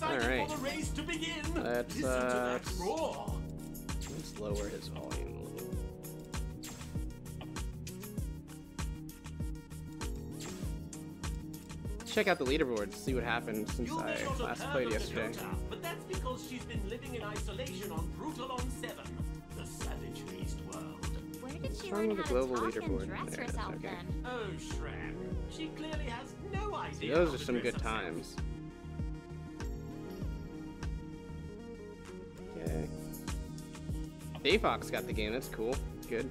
excited for the race to begin. Let's Listen to that roar. let's lower his volume a little. Check out the leaderboard to see what happened since You may I not last have played heard of yesterday. Dakota, but that's because she's been living in isolation on Brutalon 7, the Savage Beast world. Where did she What's wrong learn with how the to global talk and leaderboard? dress There it is, herself okay. then? Oh, Shrek. She clearly has no idea. See, those how are to some dress good herself. times. Okay. Dayfox got the game, that's cool. Good.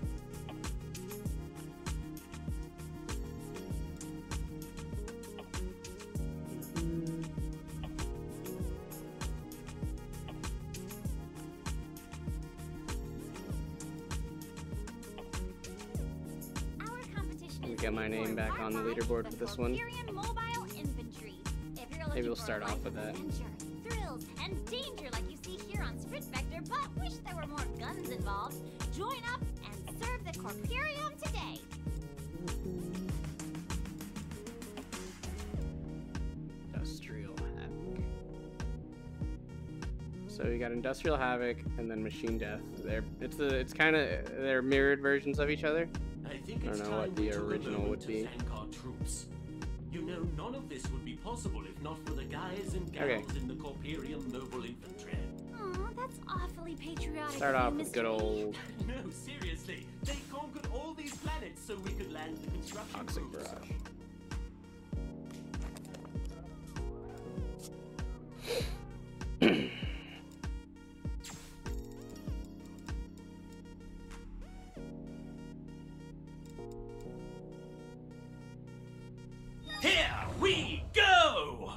Our competition Let me is get my name back on the leaderboard for this one. Corpyrian Mobile Infantry. If you're Maybe looking we'll for start a off life with of that. adventure, thrills, and danger like you see here on Sprint Vector, but wish there were more guns involved, join up and serve the Corpyrium today. Industrial Havoc. So you got Industrial Havoc and then Machine Death. It's kind of they're mirrored versions of each other. I think I it's don't know what time the we took a original moment would to be. thank our troops. You know, none of this would be possible if not for the guys and gals in the Corpyrium Noble Infantry. Aw, that's awfully patriotic. Start of you, off with Mr. good E. old No, seriously. They conquered all these planets so we could land the construction Toxic crews. Barrage. Here we go!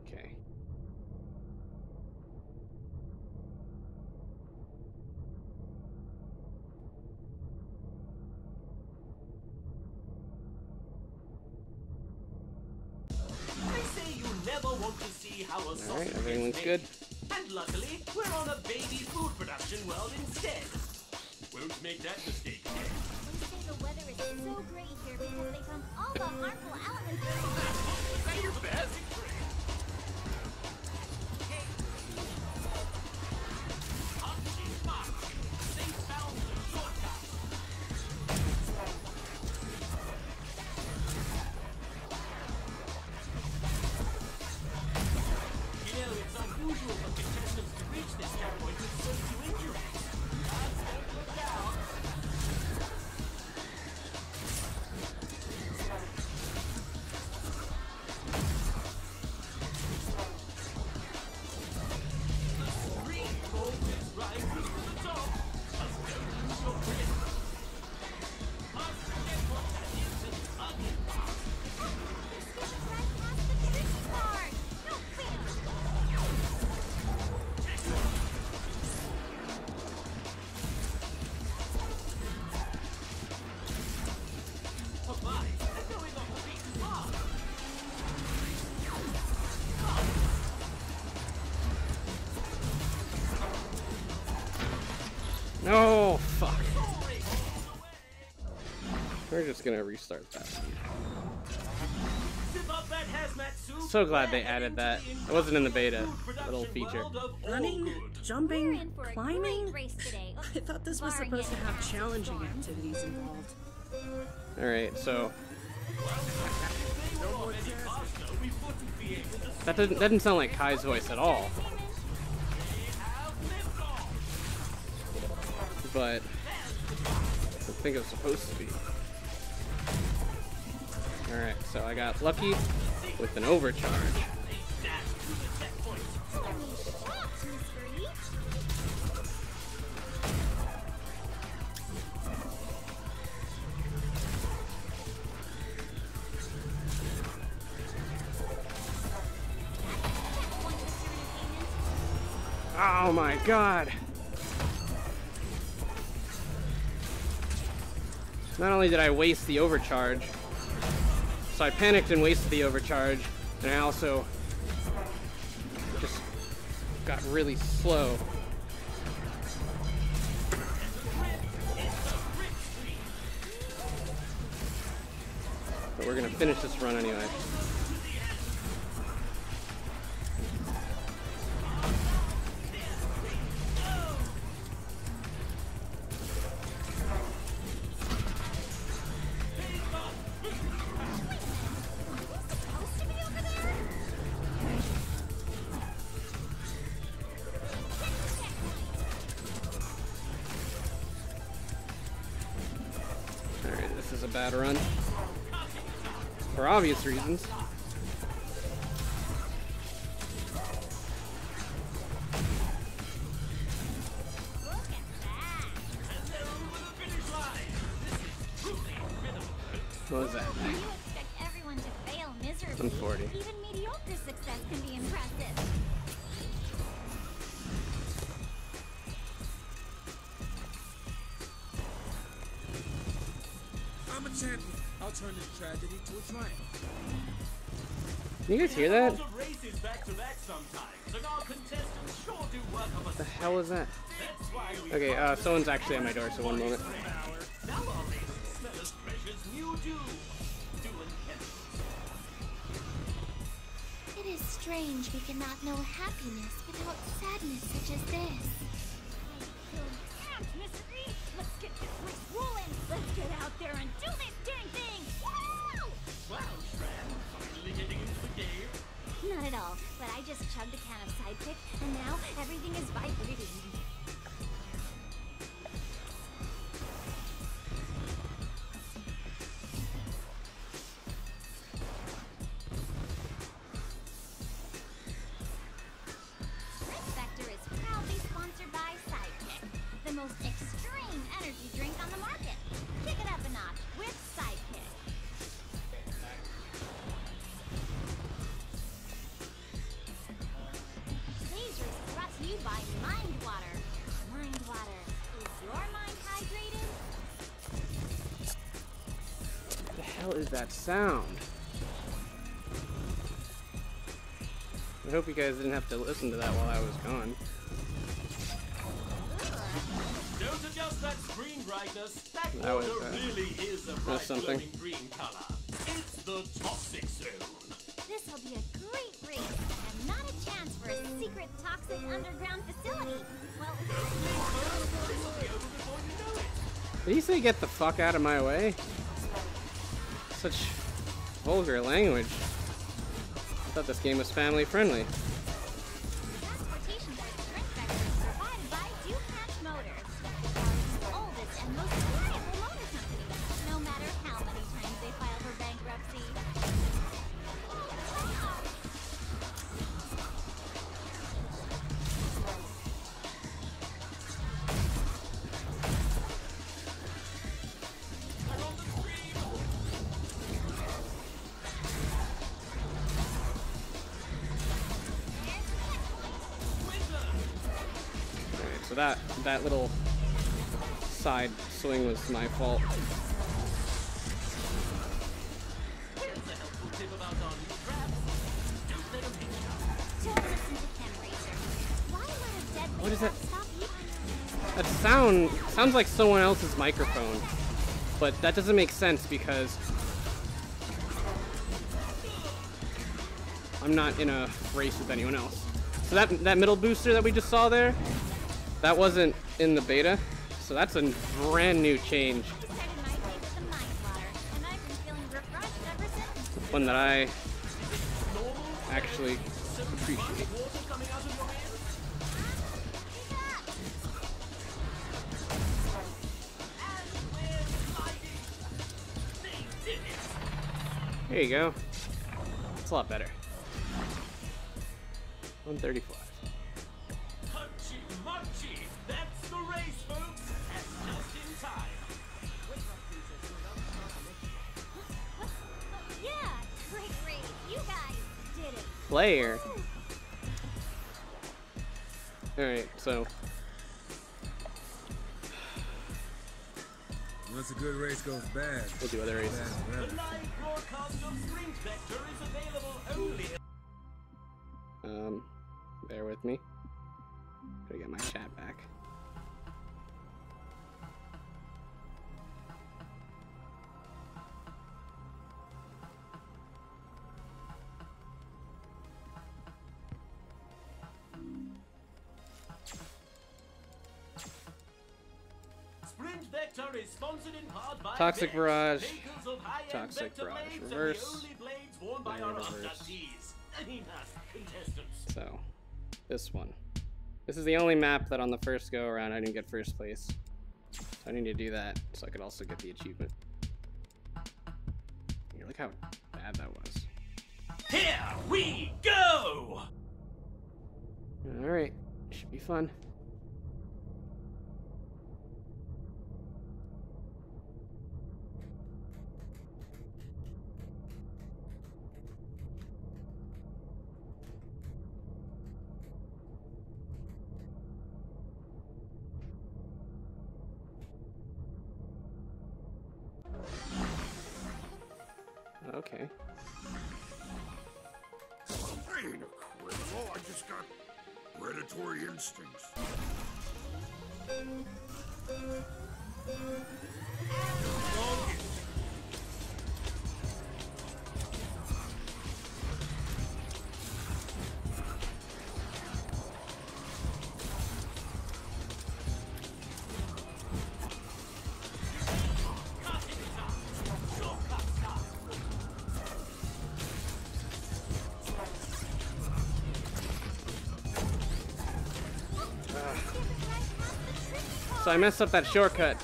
Okay. They say you never want to see how a sausage Alright, is everything looks made. good. And luckily, we're on a baby food production world instead. Won't make that mistake again. They say the weather is so great here because they pump all the harmful elements Is that your best? You know, it's unusual for contestants to reach this checkpoint with so few injuries. Don't look down. The stream always rises to the top. Just don't lose your grip. Can't forget what that is and hug it. Skip right past the tricky part. No fear. Oh my, they're going off the beaten path. No, fuck. Soaring all the way. We're just gonna restart that. Zip up that hazmat suit. So glad they We're added heading that. to the It wasn't in the industrial beta, food little production feature. world of all Running, good. We're jumping, in for a climbing. great race today. I thought this was Barring supposed to any have nasty challenging storms. activities involved. Alright, so If they were off any faster, we wouldn't be able to that doesn't sound like Kai's voice at all. have liftoff. But I think it was supposed to be. Alright, so I got lucky with an overcharge. They dash through the checkpoint. Holy shots, Mr. E. Oh my god! Not only did I waste the overcharge, so I panicked and wasted the overcharge, and I also just got really slow. But we're gonna finish this run anyway. Alright, this is a bad run. For obvious reasons. What was that? You expect everyone to fail miserably. 140. Even mediocre success can be impressive. I'm a champion. I'll turn this tragedy to a triumph. Can you guys hear that? Lots of races back to back sometimes, and our contestants sure do work up a What the hell was that? That's why we Okay, someone's actually at my door, so one moment. now our races smell as fresh as new dew. Dew and chemicals. It is strange we cannot know happiness without sadness such as this. I feel amped, Mr. E. Let's get this race rolling. Let's get out there and do this dang thing. Woo! Wow, Shran, finally getting into the game. Not at all, but I just chugged a can of Sidekick, and now everything is vibrating. Sprint Vector is proudly sponsored by Sidekick, the most extreme energy drink on the market. Kick it up a notch with Sidekick. Today's race is brought to you by Mind Water. Mind Water. Is your mind hydrated? What the hell is that sound? I hope you guys didn't have to listen to that while I was gone. Don't adjust that screen brightness. That That was, water really is a bright something. glowing green color. It's the toxic zone. This will be a great race, and not a chance for a secret toxic underground facility. Well, This will be over before you know it. Did he say get the fuck out of my way? Such vulgar language. I thought this game was family friendly. transportation for Sprint Vector is provided by DuPont Motors, the oldest and most reliable motor company, no matter how many times they file for bankruptcy. Alright, so that little side swing was my fault. Here's a helpful tip about our new traps. Don't let them hit you. Don't listen to Ken Racer. Why let a deadly What is that? thought stop you? That sounds like someone else's microphone, but that doesn't make sense because I'm not in a race with anyone else. So that middle booster that we just saw there, that wasn't in the beta, so that's a brand new change. Started my day with the Mind Water, and I've been feeling refreshed ever since. One that I actually appreciate. Water coming out of your ears? And we're sliding. They did it. There you go. It's a lot better. 135. Punchy munchy. That's the race, folks. And just in time. Yeah, great race. You guys did it. Player. Alright, so Once a good race goes bad, we'll do other races. bad The forever. live broadcast of Sprint Vector is available only. Bear with me. Gotta get my chat back. Sprint Vector is sponsored in part by Toxic Vex, Barrage. makers of high-end Toxic Vector Barrage blades and reverse. the only blades worn by And our reverse. abductees. Contestants. So, this one. This is the only map that on the first go around I didn't get first place. So I need to do that so I could also get the achievement. Look how bad that was. Here we go! Alright, should be fun. Okay. I ain't a criminal, I just got predatory instincts. So I messed up that shortcut,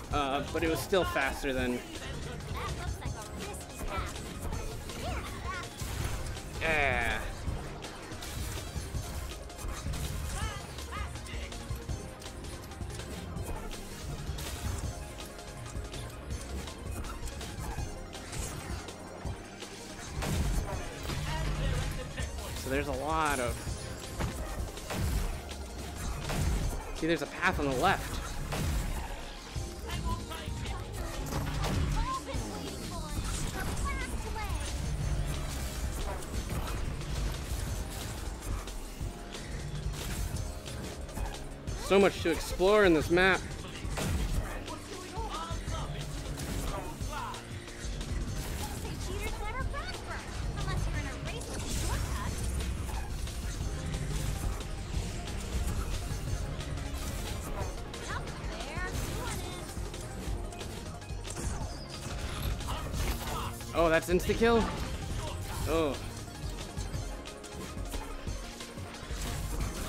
but it was still faster than... Yeah. So there's a lot of... See, there's a path on the left. So much to explore in this map. Oh, that's insta-kill? Oh.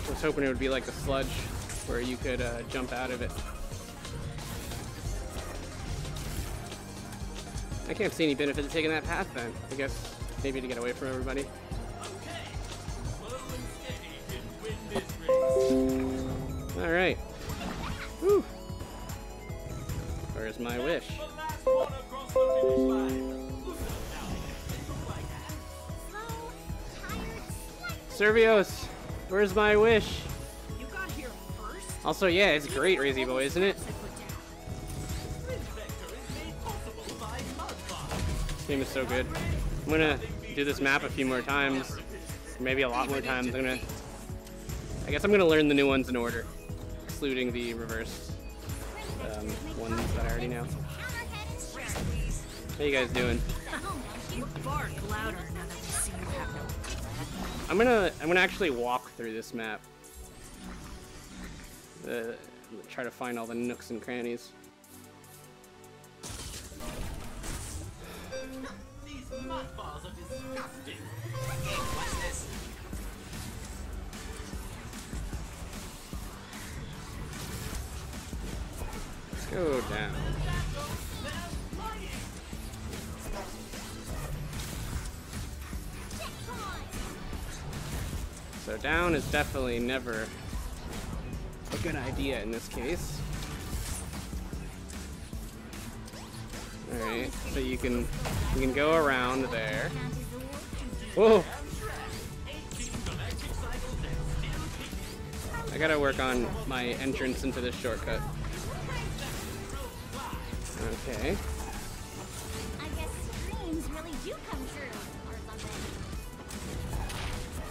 I was hoping it would be like the sludge, where you could jump out of it. I can't see any benefit to taking that path then. I guess maybe to get away from everybody. Okay, slow and steady can win this race. Alright. Whew. Where's my wish? The last one across the finish line. Servios, where's my wish? You got here first? Also, yeah, it's great, Razy Boy, isn't it? Sprint Vector is made possible by Mudbox. This game is so good. I'm gonna do this map a few more times. Maybe a lot more times. I guess I'm gonna learn the new ones in order, excluding the reverse ones that I already know. How you guys doing? You bark louder now that we see you have no. I'm gonna actually walk through this map. Try to find all the nooks and crannies. These mud bars are disgusting. What's this? Let's go down. So down is definitely never a good idea in this case. Alright, so you can go around there. Whoa! I gotta work on my entrance into this shortcut. Okay. I guess dreams really do come true, or something.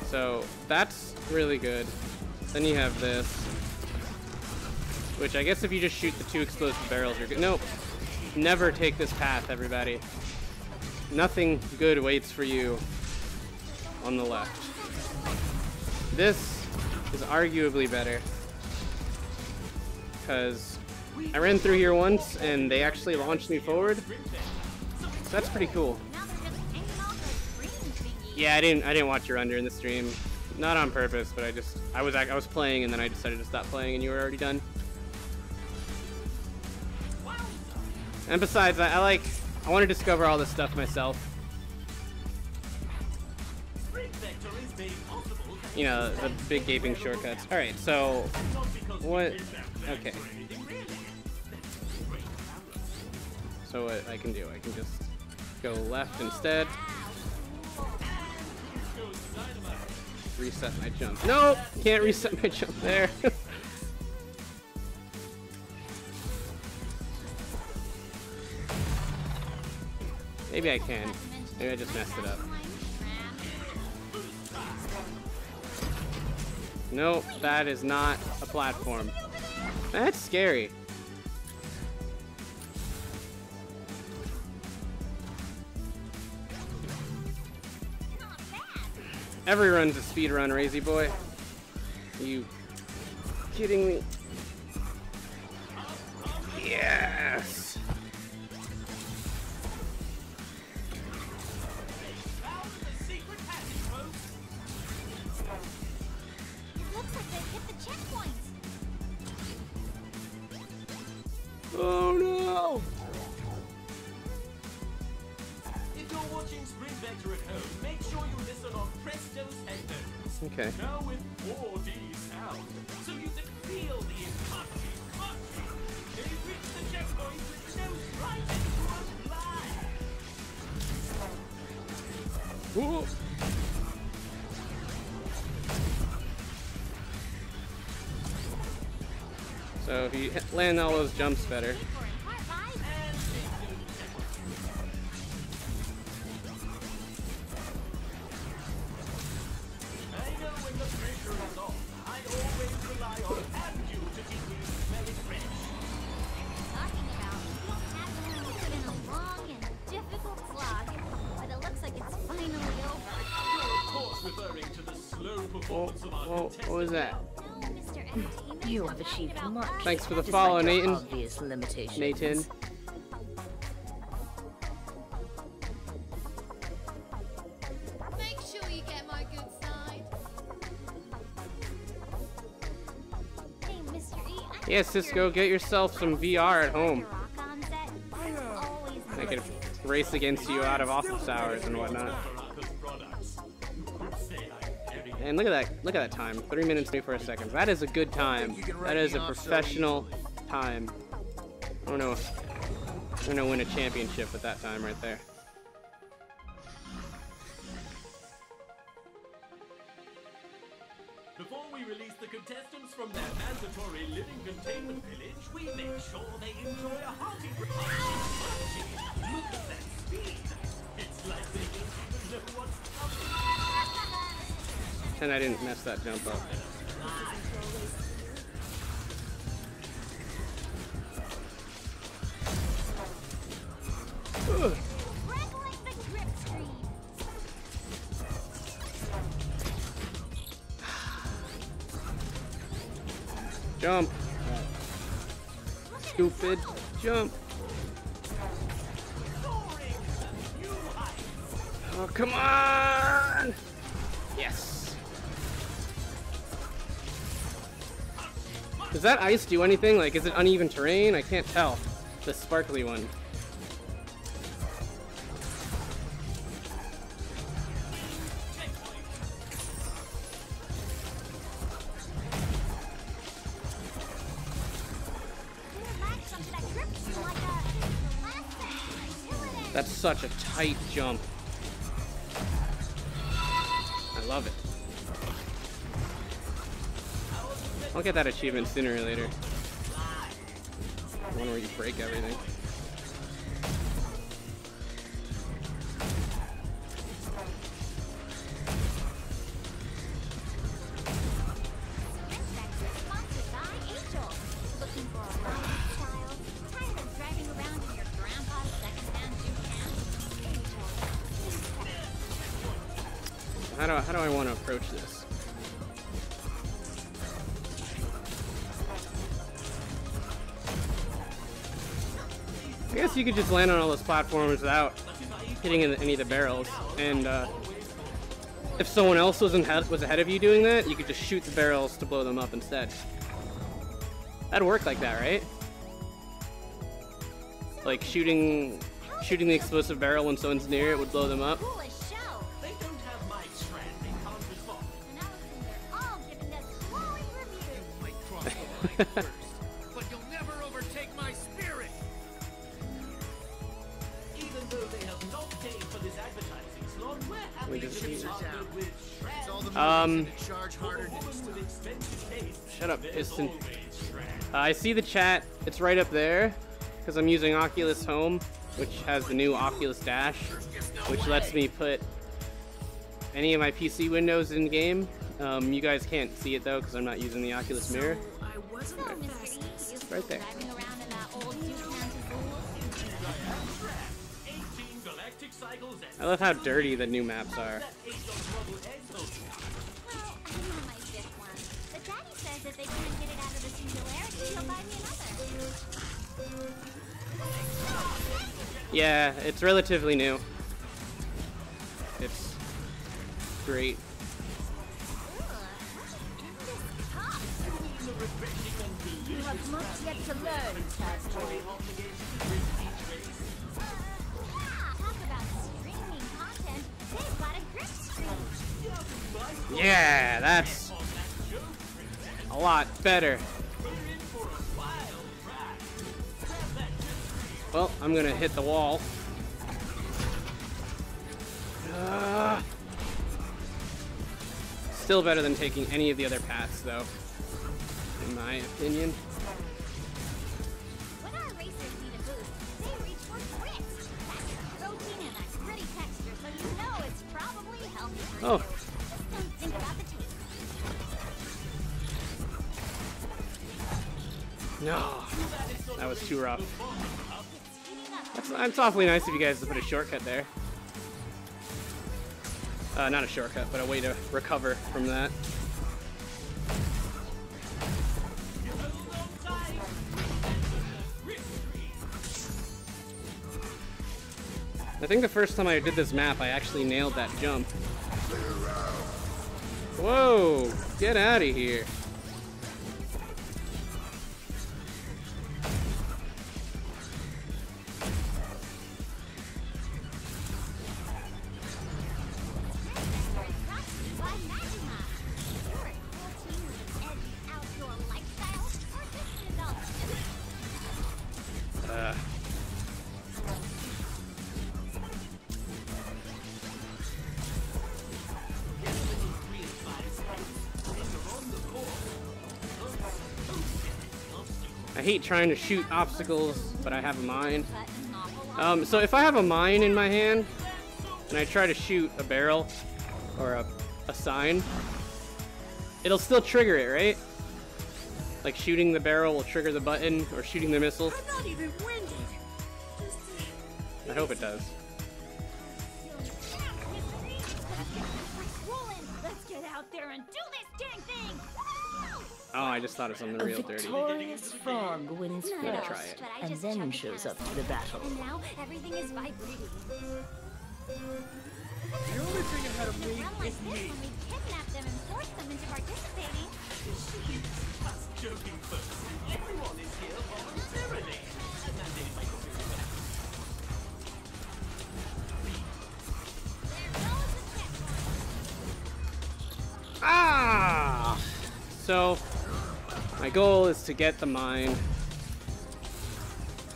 So that's really good. Then you have this, which I guess if you just shoot the 2 explosive barrels, you're good. Nope. Never take this path, everybody. Nothing good waits for you on the left. This is arguably better because I ran through here once, and they actually launched me forward. So that's pretty cool. Now they're just hanging off those green thingies. Yeah, I didn't watch your under in the stream, not on purpose, but I was playing, and then I decided to stop playing, and you were already done. And besides, I want to discover all this stuff myself. You know, the big gaping shortcuts. All right, so what? Okay. So what I can do? I can just go left instead. Reset my jump. Nope, can't reset my jump there. Maybe I can. Maybe I just messed it up. Nope, that is not a platform. That's scary. Every run's a speed run, Razy boy. Are you kidding me? Yes. Looks like they've hit the checkpoints. Oh no! If you're watching Sprint Vector at home, make sure you listen on Presto's headphones. Okay. Now with 4D sound, so you can feel the punching. They've reached the checkpoint with no right into a fly. Ooh. So if you land all those jumps better. Talking about, you don't have to put in a long and difficult slog, but it looks like it's finally over. Of course, referring to the slow performance of our Whoa, contestants. what was that? No, Mr. Entertainment. You have achieved much. Thanks for the despite follow, your Nathan. obvious limitations. Nathan. Make sure you get my good side. Hey, Mr. E. Yeah, Cisco, get yourself some VR at home. Rock on set. That's always I good. could race against you out of office hours and whatnot. And look at that time. 3 minutes 24 seconds. That is a good time. That is a professional time. I don't know if I'm gonna win a championship with that time right there. Before we release the contestants from their mandatory living containment village, we make sure they enjoy a hearty punching. Look at that speed! It's like they don't even know what's coming. And I didn't mess that jump up. Ugh. Crackling the grip screen. Jump. Stupid jump. Oh, come on! Yes. Does that ice do anything? Like, is it uneven terrain? I can't tell. The sparkly one. Relax onto that grip screen like a plastic. Do it in. That's such a tight jump. I love it. I'll get that achievement sooner or later. The one where you break everything. Sponsored by Angel. Looking for a ride style? Tired of driving around in your grandpa's secondhand Jeep can? Angel. How do I want to approach this? I guess you could just land on all those platforms without hitting any of the barrels, and if someone else was ahead of you doing that, you could just shoot the barrels to blow them up instead. That'd work like that, right? Like shooting the explosive barrel when someone's near it would blow them up. Coolest show. They don't have my strand, they can't respond. And Allison, they're all giving us glowing reviews. Might cross the line first, but you'll never overtake my spirit. Even though they have not paid for this advertising slot, we're happy to be partnered with It's all Strand. the movies in charge harder A woman this with time. expensive taste, Shut up, there's Piston. always Strand. I see the chat. It's right up there because I'm using Oculus Home, which has the new Oculus Dash, which lets me put any of my PC windows in game. You guys can't see it though because I'm not using the Oculus Mirror. I wasn't So, that Mr. fast. E, you Right there. driving around in that old Duke Fool? 18 galactic cycles and I love how dirty the new maps are. that age of trouble and hope. Well, I know my fifth one. But Daddy says if they can't get it out of the singularity, he'll buy me another. Yeah, it's relatively new. It's great. You have much yet to learn, Tadpole. Talk about streaming content. They've got a grip screen. Yeah, that's a lot better. Well, I'm gonna hit the wall. Still better than taking any of the other paths, though, in my opinion. When our racers need a boost, they reach for grit. That's protein and a gritty texture, so you know it's probably healthy for Oh. you. Just don't think about the taste. No, that was too rough. It's heating up. That's awfully nice of you guys to put a shortcut there. Not a shortcut, but a way to recover from that. I think the first time I did this map, I actually nailed that jump. Whoa! Get out of here. Why Magma? You're a cool team with an edgy outdoor lifestyle, or just an adult? I hate trying to shoot obstacles, but I have a mine. But an awful lot. So if I have a mine in my hand, and I try to shoot a barrel, or a sign, it'll still trigger it, right? Like shooting the barrel will trigger the button, or shooting the missile. I'm not even winded. I hope it does. Let's get out there and do this dang thing! Oh, I just thought of something real dirty. Victorious frog wins No, gonna first, try it. but I and just then chucked shows down up to the battle. And now everything is vibrating. The only thing ahead of They me run like is this me. when we kidnap them and force them into participating. Just joking, folks. Everyone is here voluntarily. And that is my There goes the checkpoint. Ah! So, my goal is to get the mine.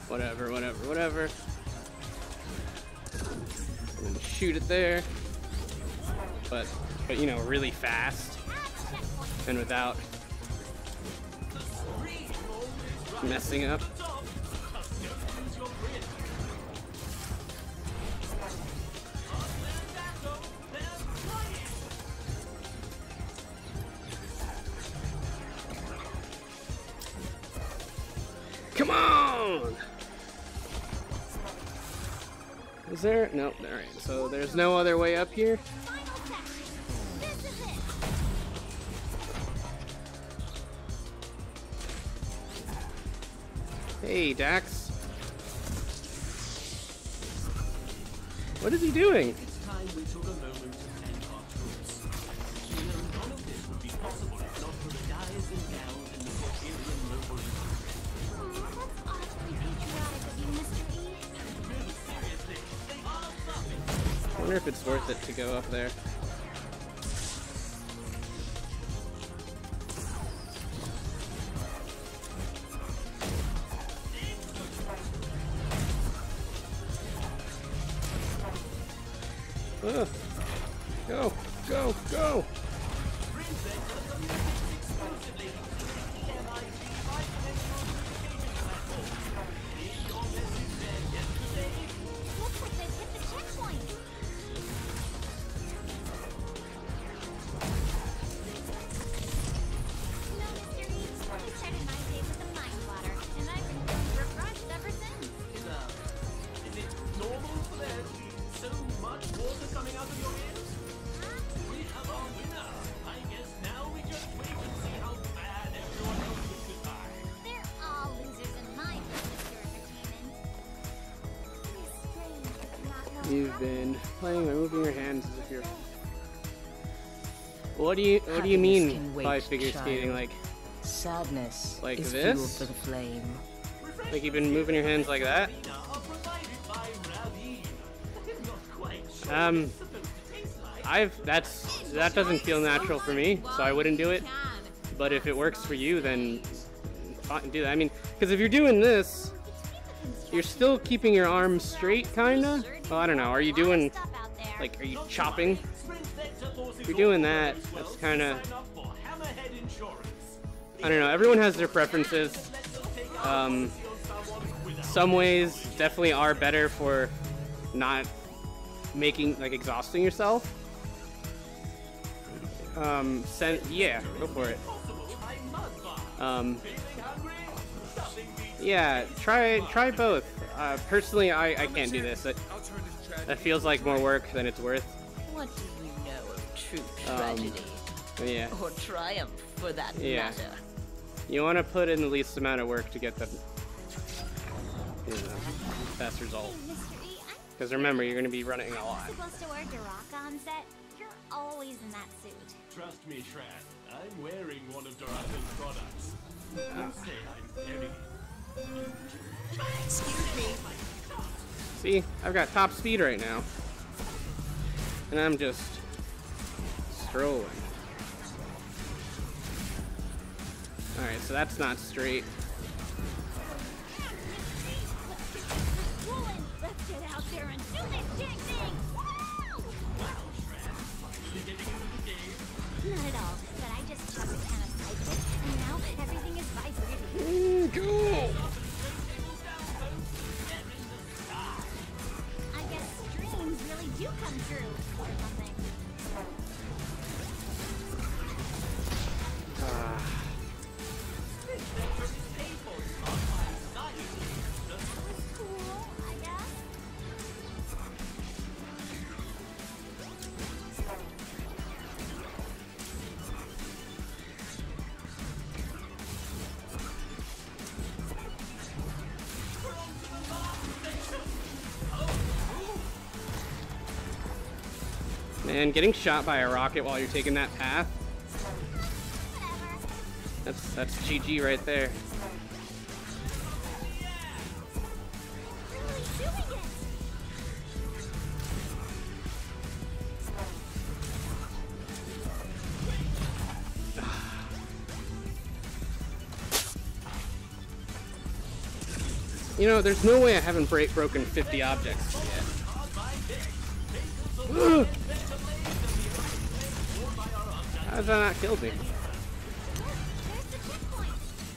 Whatever. I'm gonna shoot it there. But you know, really fast At checkpoint. and without messing up. Come on! Is there? Nope. Alright, so there's no other way up here? Final section. This is it. Hey, Dax. What is he doing? It's time we took a moment to thank our troops. You know, none of this would be possible if not for the guys and gals in the Porphyrian local infantry. That's awfully patriotic of you, Mr. E. Seriously, they are nothing. I wonder if it's worth it to go up there. Go, go, go! Looks like they've hit the checkpoint. You know, Mr. E, I started my day with a mind water, and I've been feeling refreshed ever since. Is it normal for there to be so much water coming out of your ears? We have our winner. I guess now we just wait and see how bad everyone else is goodbye. They're all losers in my book, Mr. Entertainment. It is strange that you not know You've been playing by moving your hands as if you're. What do you Happiness mean can wait, by figure child. skating? Like Sadness Like is this? fuel for the flame. you've been moving your hands like that? Are provided by Ravine. I'm not quite sure Um, what it's supposed to taste like. that doesn't feel natural for me, so I wouldn't do it. But if it works for you, then fine, do that. I mean, because if you're doing this, you're still keeping your arms straight, kinda. Well, I don't know. Are you doing stuff out there. like, are you chopping? Sprint Vector forces If you're doing all that, as well, that's so kinda. sign up for Hammerhead Insurance. I don't know. Everyone has their preferences. Some ways definitely are better for not making, like, exhausting yourself. Yeah, go for it. Yeah, try both. Personally, I can't do this. That feels like more work than it's worth. What do you know of true tragedy? Yeah. Or triumph, for that Yeah. matter? You want to put in the least amount of work to get the best result. Hey, Mr. E, I'm Because remember, you're going to be running a lot. supposed to wear Duraka on set. You're always in that suit. Trust me, Shran. I'm wearing one of Doraka's products. Don't say I'm very. Excuse me. See, I've got top speed right now. And I'm just strolling. Alright, so that's not straight. Woolen, let's get out there and do this dang thing! Woo! Not at all, but I just chucked a can of cycle, and now everything is vibrating. Go! I guess dreams really do come true, or something. Cool, I guess. Man, getting shot by a rocket while you're taking that path, Whatever. that's GG right there. Really doing it! You know, there's no way I haven't broken 50 objects yet. Ugh. How has that not killed me? There's the checkpoint.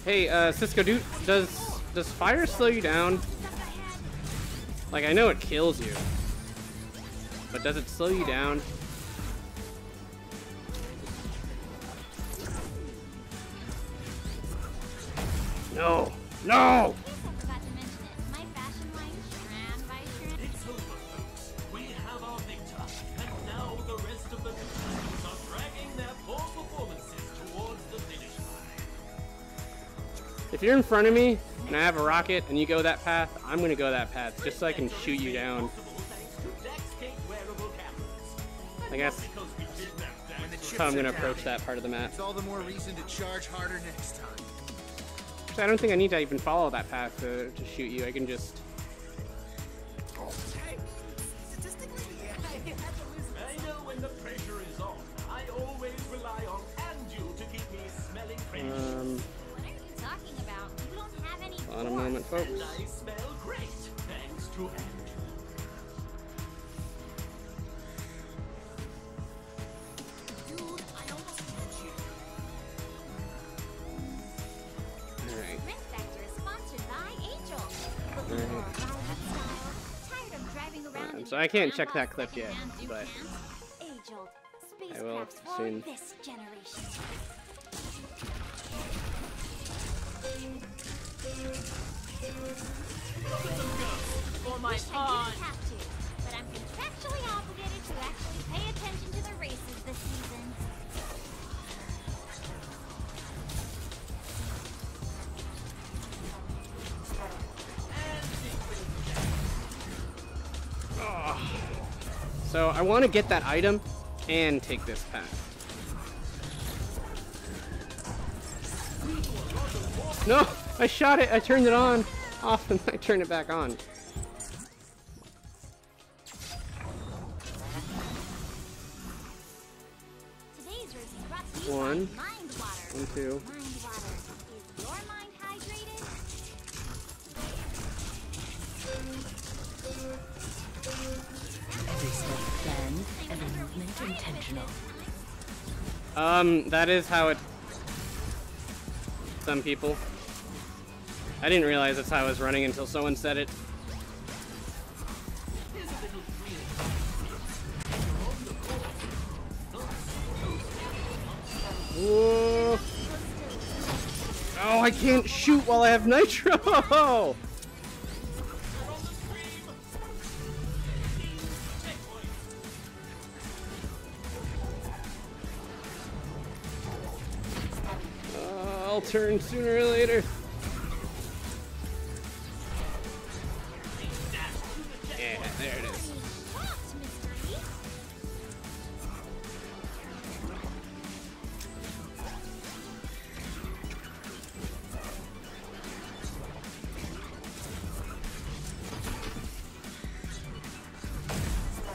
Hey, Cisco, does fire slow you down? Stuff ahead. Like, I know it kills you, but does it slow you down? No! No! I forgot to mention it. My fashion line, Shran by Shran. It's over, folks. We have our victor, and now the rest of the contestants are dragging their poor performances towards the finish line. If you're in front of me and I have a rocket and you go that path, I'm gonna go that path just so I can shoot you down. Thanks to Dex I guess When the that's chips how I'm are gonna down, approach that part of the map. it's all the more reason to charge harder next time. Actually, I don't think I need to even follow that path to shoot you. I can just... Statistically, yeah, I know when the pressure is on. I always rely on Anju to keep me smelling fresh. What are you talking about? You don't have any On a moment, folks. And I smell great, thanks to Anju. dude, I almost hit you. Alright. Sprint Factor is sponsored by Angel. Looking for a ride with style? Tired of driving around in So I can't your check that grandpa's clip yet, secondhand but Duke Age-old I will spacecrafts for soon. this generation. For my I pawn. didn't have to, but I'm contractually obligated to actually pay attention to the races this season. So I want to get that item and take this path. No! I shot it! I turned it on! Off and I turned it back on. Today's race is brought to you One. by Mind Water. 1, 2. Mind Water. Is your mind hydrated? Every step planned, every movement intentional. That is how it... Some people. I didn't realize that's how I was running until someone said it. Whoa. Oh, I can't shoot while I have nitro! I'll turn sooner or later. Yeah, there it is. Prompt, Mystery.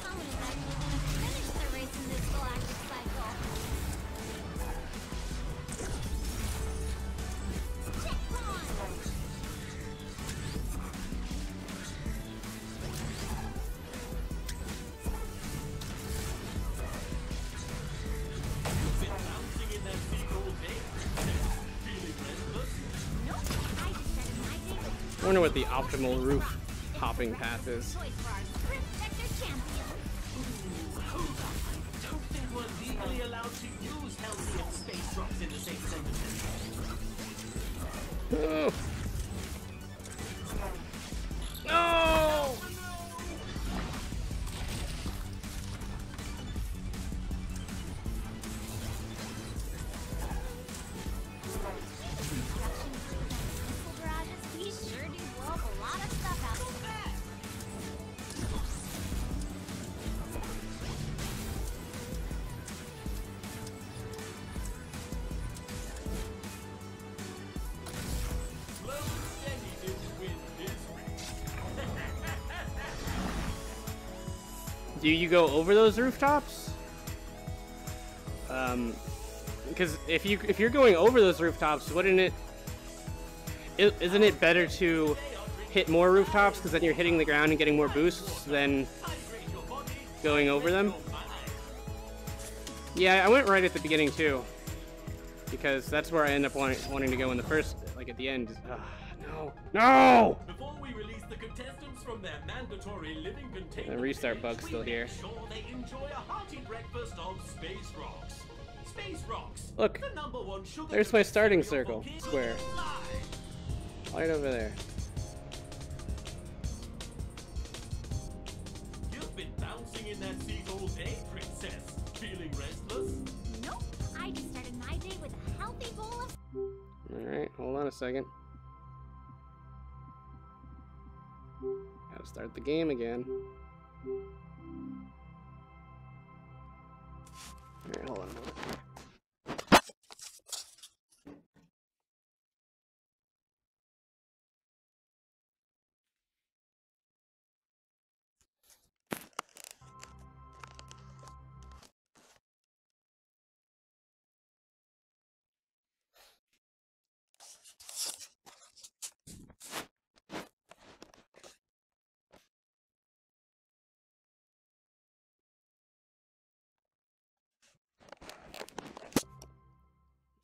Comet is actually going to finish the race in this galactic cycle. Checkpoint! Been bouncing in that seat all day. Feeling restless? Nope, I just started my day with I wonder what the optimal roof hopping path is. choice for our Sprint Sector champion. Don't think we're legally allowed to use healthy and space rocks in the same sentence. Oh. No! Missile garages, we sure do blow up a lot of stuff out there. Slow and steady didn't win this race. Do you go over those rooftops? Because if you're going over those rooftops, wouldn't isn't it better to hit more rooftops because then you're hitting the ground and getting more boosts than Hydrate your body. going over them? Your mind. Yeah, I went right at the beginning too, because that's where I end up wanting to go in the first, like at the end. No, no! Before we release the contestants from their mandatory living containment The restart village, bug's still we here. make sure they enjoy a hearty breakfast of Space Rocks. Space Rocks. Look, the #1 sugar there's my starting cereal for circle, kids square. alive. Right over there. You've been bouncing in that seat all day, Princess. Feeling restless? Nope, I just started my day with a healthy bowl of Alright, hold on a second. Gotta start the game again. Alright, hold on a moment.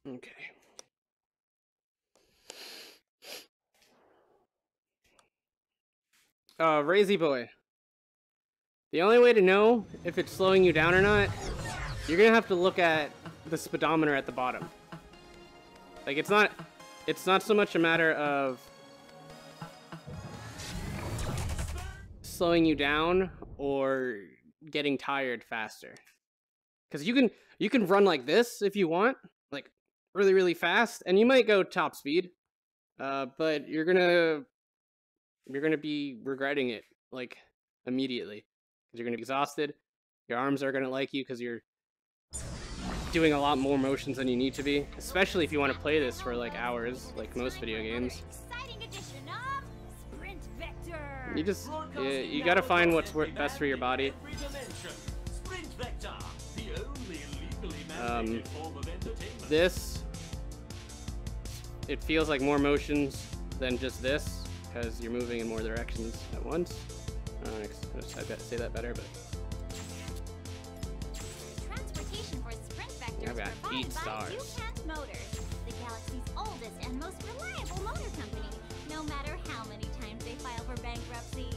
Okay. Razy boy. The only way to know if it's slowing you down or not, you're gonna have to look at the speedometer at the bottom. Like, it's not so much a matter of slowing you down or getting tired faster. Because you can run like this if you want, like really, really fast, and you might go top speed, but you're gonna be regretting it like immediately because you're gonna be exhausted. Your arms are gonna like you because you're doing a lot more motions than you need to be, especially if you want to play this for like hours, like most video games. You just you gotta find what's best for your body. This, it feels like more motions than just this because you're moving in more directions at once. I bet say that better, but Transportation for sprint vectors I've got 8 stars. Dupont Motors, the galaxy's oldest and most reliable motor company, no matter how many times they file for bankruptcy.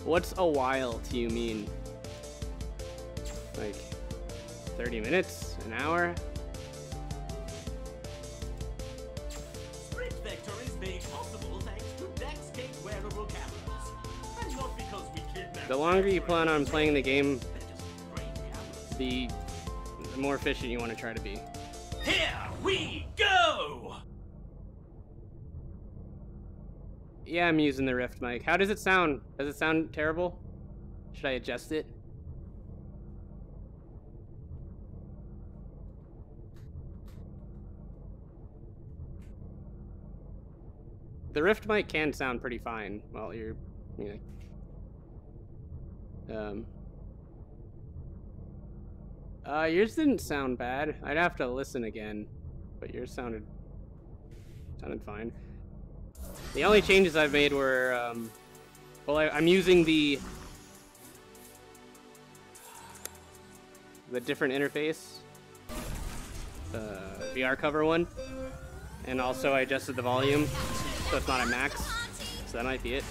What's a while to you mean? Like 30 minutes? An hour? Sprint Vector is made possible thanks to Dexcade wearable cameras. And not because we kidnapped The longer you plan on playing the game, they're just great cameras. the more efficient you want to try to be. Here we go! Yeah, I'm using the Rift mic. How does it sound? Does it sound terrible? Should I adjust it? The Rift mic can sound pretty fine while you're, you know. Yours didn't sound bad. I'd have to listen again, but yours sounded fine. The only changes I've made were, well, I'm using the different interface, VR cover one, and also I adjusted the volume so it's not at max, so that might be it.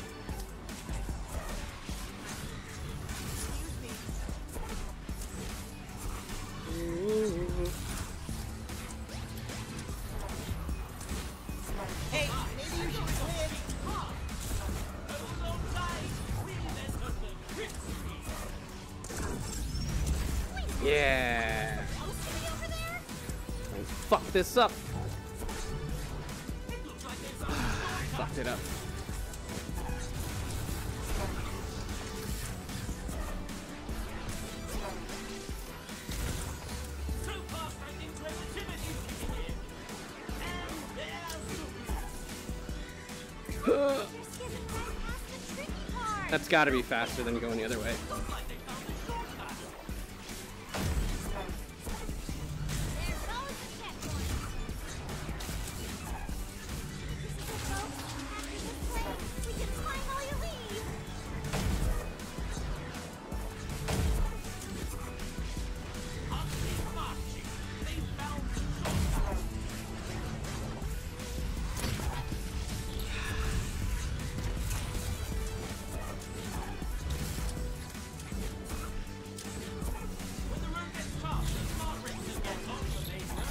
Yeah. Let's fuck this up. Fucked it up. That's gotta be faster than going the other way.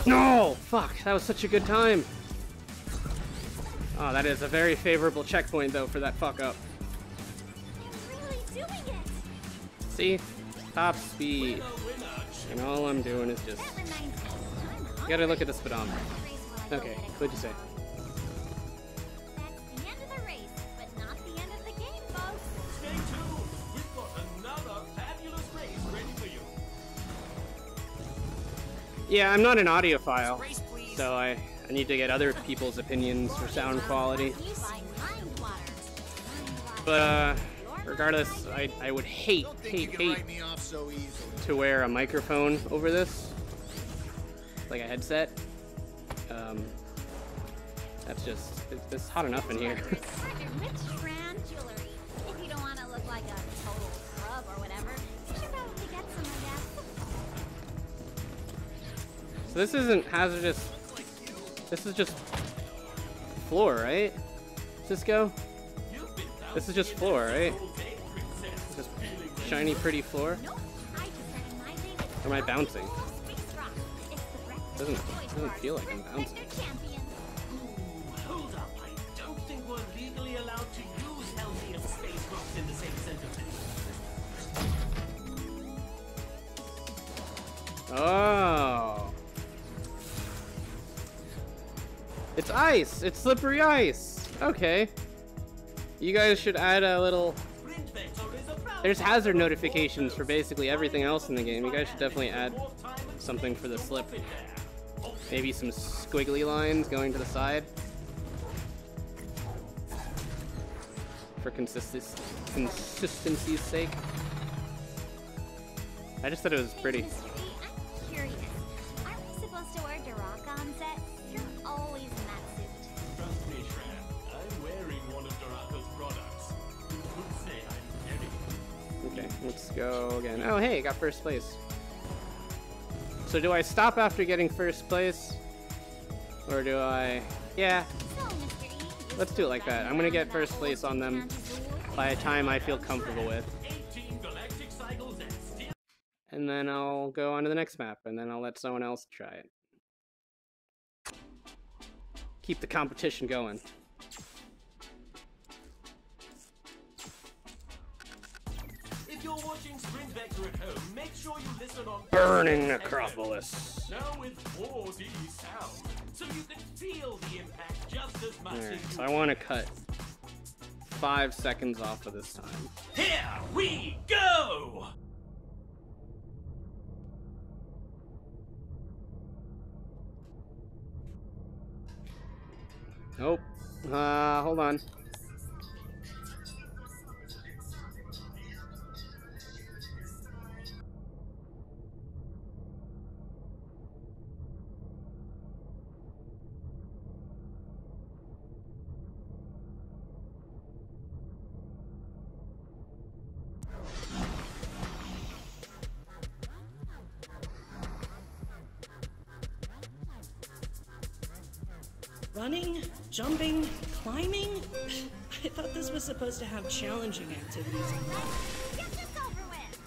No! Fuck, that was such a good time. Oh, that is a very favorable checkpoint, though, for that fuck up. They're really doing it. See? Top speed. And all I'm doing is just... That reminds me. You gotta look at the speedometer. Okay, what'd you say? That's the end of the race, but not the end of the game, Yeah, I'm not an audiophile, Race, please. so I need to get other people's opinions for sound quality. You buy mind water. But regardless, I would hate me off so easily. to wear a microphone over this, like a headset. That's just, it's hot enough in here. Rich brand jewelry. If you don't want to look like a total scrub or whatever, you should probably get some of that. So this isn't hazardous. This is just floor, right? Cisco? This is just floor, right? Just shiny, pretty floor. Nope. I just said in my day that Or am I bouncing? space rock. It's the breakfast Doesn't feel like I'm bouncing. champions. Hold up, I don't think we're legally allowed to use healthy and space rocks in the same sentence. Oh. It's ice! It's slippery ice! Okay. You guys should add a little... Sprint Vector is a proud There's hazard notifications for basically everything else in the game. You guys should definitely add something for the slip. Maybe some squiggly lines going to the side. For consistency's sake. I just thought it was pretty. Mr. E, I'm curious. Aren't we supposed to wear Duroc on set? You're always in that suit. Trust me, Shran. I'm wearing one of Doraka's products. You could say I'm very. Okay, let's go again. Oh, hey, got first place. So do I stop after getting first place? Or do I... Yeah, So, Mr. E, you let's do it like that. I'm gonna get first place on them by a time I feel comfortable with. 18 galactic cycles and still. And then I'll go on to the next map, and then I'll let someone else try it. Keep the competition going. If you're watching Sprint Vector at home, make sure you listen on Burning Headset. Necropolis. Now with 4D sound, so you can feel the impact just as much Alright, as so you. I want to cut 5 seconds off of this time. Here we go! Nope. Hold on. Running? Jumping? Climbing? I thought this was supposed to have challenging activities. get this over with.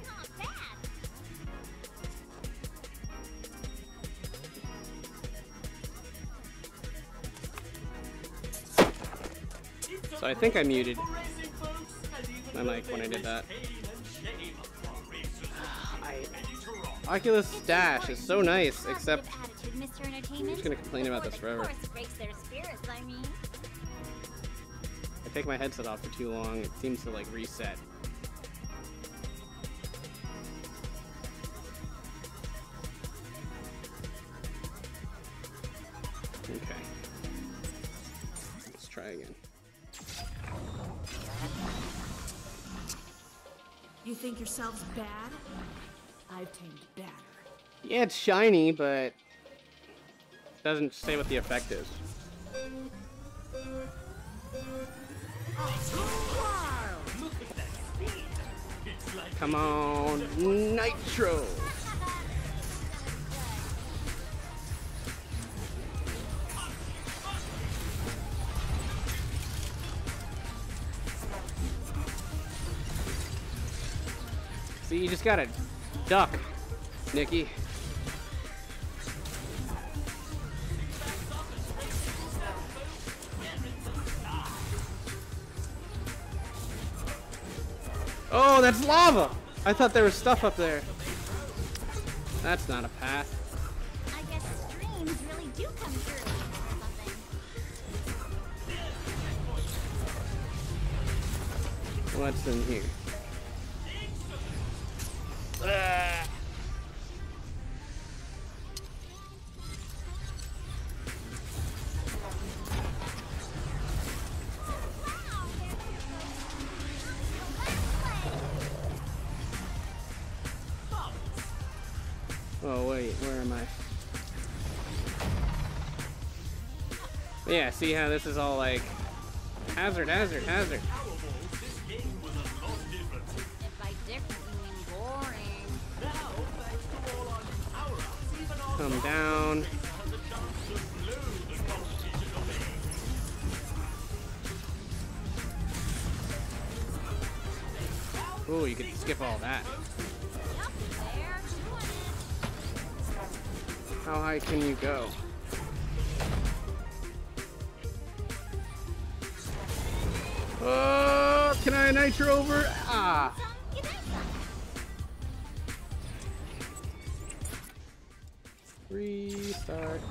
Not bad. So I think I muted For racing folks, and even my mic though when I there did that. is pain and shame, our racers are ready to rock. Oculus Dash is so nice, except Positive attitude, Mr. Entertainment. I'm just gonna complain about this Before the forever. course breaks their spirits, I mean. I take my headset off for too long, it seems to like reset. Okay. Let's try again. You think yourselves bad? I've tamed badder. Yeah, it's shiny, but doesn't say what the effect is. Look at that speed! It's like Come on, Nitro! See, you just gotta duck, Nikki. Oh, that's lava! I thought there was stuff up there. That's not a path. I guess dreams really do come true or something. What's in here? Oh wait, where am I? Yeah, see how this is all like hazard, hazard, hazard. This game was a lot different. If by different, you mean boring. Now, thanks to all our new power-ups, even our Come down. has a chance to blow the competition away. Ooh, you could skip all that. Yup, there, doing it. How high can you go? Oh, can I nitro over? Ah. Some, you got some. Restart.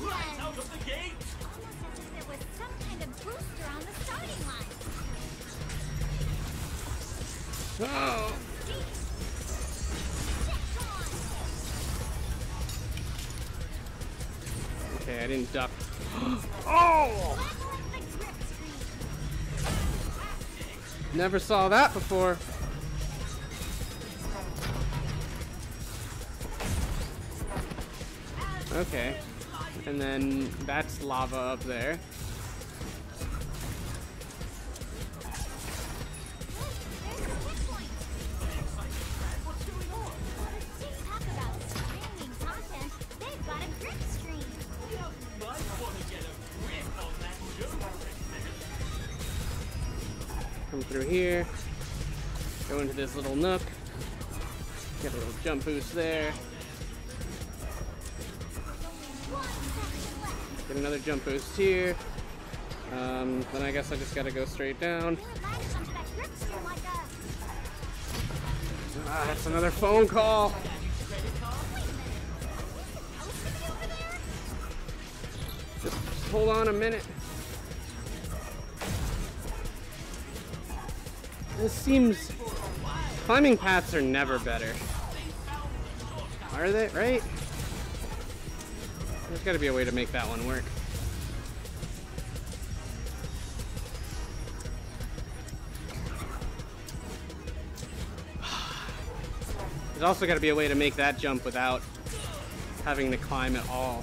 Right out of the gate! Almost as if there was some kind of booster on the starting line. Oh. Okay, I didn't duck. Oh! Never saw that before. Okay. And then that's lava up there. Talk about streaming content. They've got a grip stream. You might want to get a grip on that joke. Come through here. Go into this little nook. Get a little jump boost there. Get another jump boost here. Then I guess I just gotta go straight down. Ah, that's another phone call. Just hold on a minute. This seems... Climbing paths are never better. Are they? Right? There's gotta be a way to make that one work. There's also gotta be a way to make that jump without having to climb at all.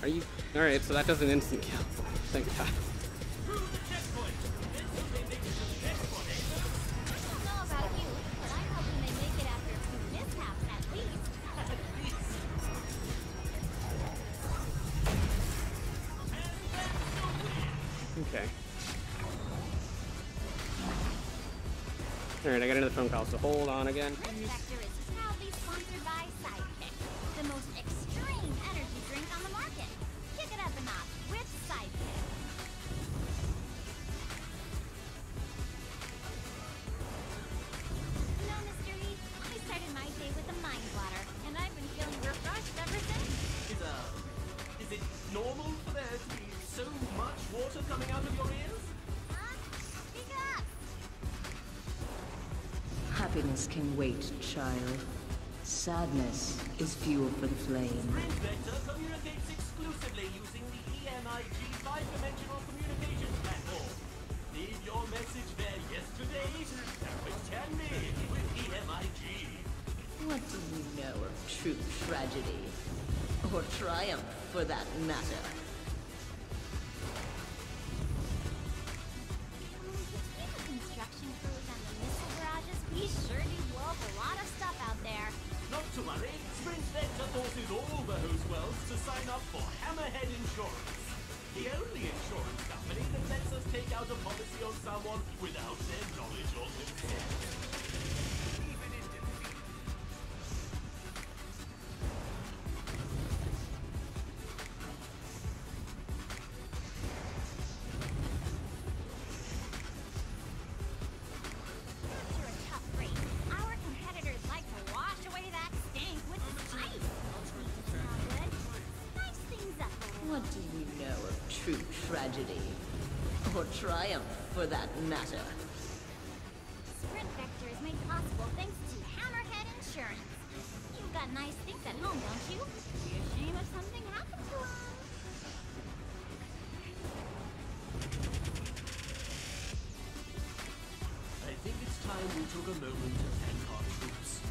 Are you... Alright, so that does an instant kill. Thank God. Through the checkpoint. This will make it to the checkpoint. I don't know about you, but I'm hoping they make it after a few mishaps at least. Okay. Alright, I got another phone call, so hold on again. This sector is proudly sponsored by Sidekick, the most extreme energy drink on the market. Kick it up a notch with Sidekick. You know, Mr. E, I started my day with a mind blotter, and I've been feeling refreshed ever since. Is it normal for there to be so much water coming out of your ears? Huh? Speak up! Happiness can wait, child. Sadness is fuel for the flame. Print Vector communicates exclusively using the EMIG 5-dimensional communications platform. Leave your message there yesterday, and pretend me with EMIG. What do you know of true tragedy? Or triumph, for that matter? Between the construction crews and the missile garages, we sure do blow up a lot of stuff out there. Not to worry, Sprint Vector forces all the host worlds to sign up for Hammerhead Insurance. The only insurance company that lets us take out a policy on someone without their knowledge or consent. Even in defeat. You're a tough race. Our competitors like to wash away that stink with ice. Not good. Spice things up a little. What do you know of true tragedy? Or triumph, for that matter? Sprint Vector is made possible thanks to Hammerhead Insurance. You've got nice things at home, don't you? Be a shame if something happened to them. I think it's time we took a moment to thank our troops.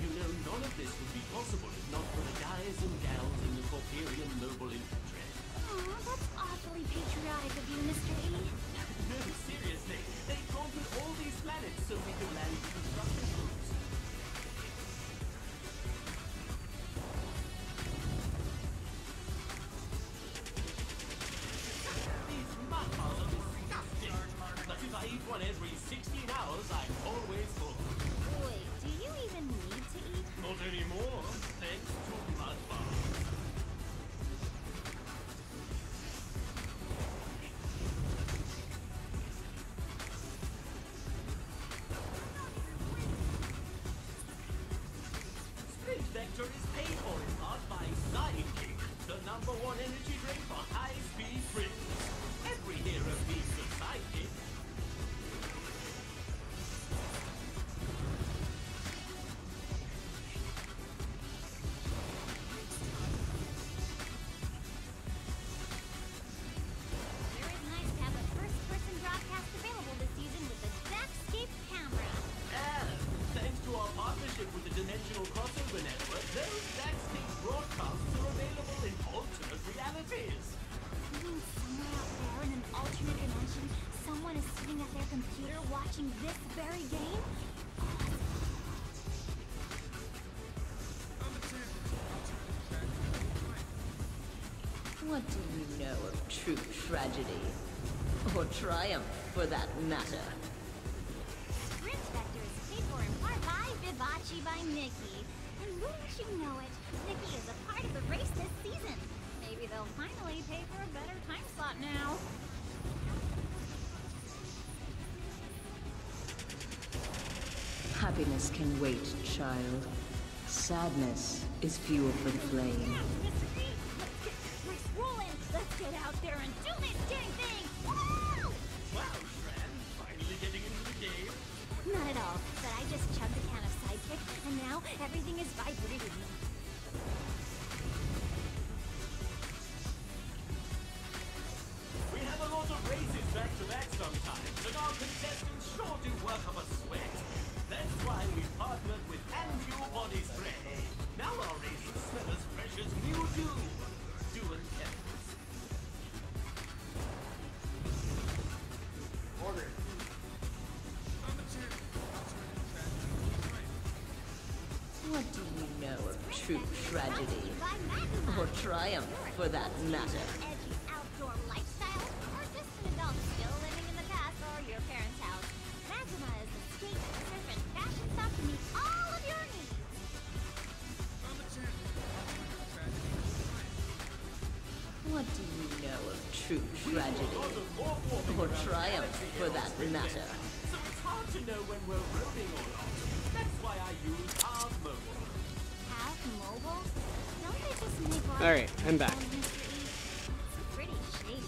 You know, none of this would be possible if not for the guys and gals in the Corperian Noble Infantry. Aw, that's awfully patriotic of you, Mr. E. No, seriously, they conquered all these planets so we could land construction troops. These mapas are disgusting. But if I eat one every 16 hours, I'm always full. Wait, do you even need to eat? Not anymore, thanks to Mudbar. Sprint Vector is paid for in part by Sidekick, the #1 energy drink for high-speed prints. Every hero needs a sidekick. Sure is nice to have a first-person broadcast available this season with the Daxscape camera. And thanks to our partnership with the Dimensional Crossover Network, those Daxscape broadcasts are available in alternate realities. You mean somewhere out there in an alternate dimension, someone is sitting at their computer watching this very game? What do you know of true tragedy? Or triumph, for that matter? Sprint Vector is paid for in part by Vivace by Nikki. And wouldn't you know it, Nikki is a part of the race this season. Maybe they'll finally pay for a better time slot now. Happiness can wait, child. Sadness is fuel for the flame. Mr. B, let's get this race rolling. Let's get out there and do this dang thing. Woo! Wow, Shran, finally getting into the game. Not at all, but I just chugged a can of Sidekick, and now everything is vibrating. We have a lot of races back-to-back sometimes, and our contestants sure do work up a sweat. That's why we partnered with Anju Body Spray. Now our races smell as fresh as new dew. Dew and chemicals. What do you know of true tragedy? Or triumph, for that matter? Edgy outdoor lifestyle, or just an adult still living in the past or your parents' house. Magma is the skate, surf, and fashion stop to meet all of your needs. What do you know of true tragedy? Or triumph, for that matter? So it's hard to know when we're roaming or not. That's why I use Half Mobile. Half mobile? Don't they just make Alright, I'm back. Mr. E? It's pretty shady.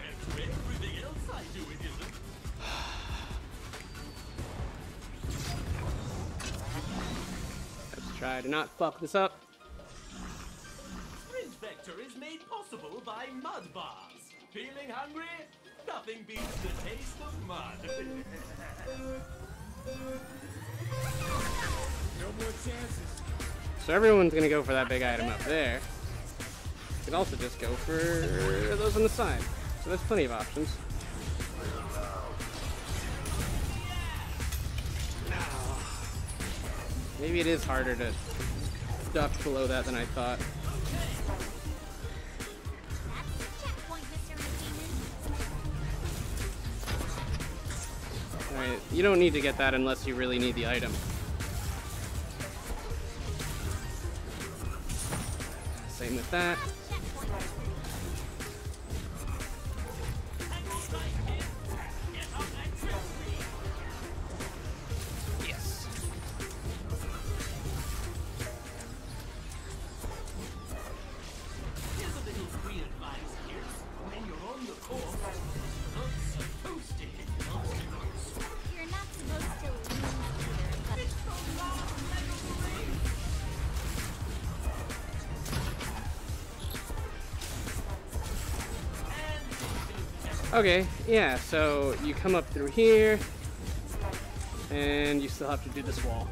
And for everything else I do, it isn't. Let's try to not fuck this up. Sprint Vector is made possible by mud bars. Feeling hungry? Nothing beats the taste of mud. No more chances. So everyone's gonna go for that big item up there. You could also just go for those on the side. So there's plenty of options. Maybe it is harder to duck below that than I thought. That's the checkpoint, Mr. McDemon. Alright, you don't need to get that unless you really need the item. Same with that. Checkpoint, Mr. Yes. Here's a little free advice, kids. When you're on the course, you're not supposed to hit obstacles. You're not supposed Okay, yeah, so you come up through here, and you still have to do this wall.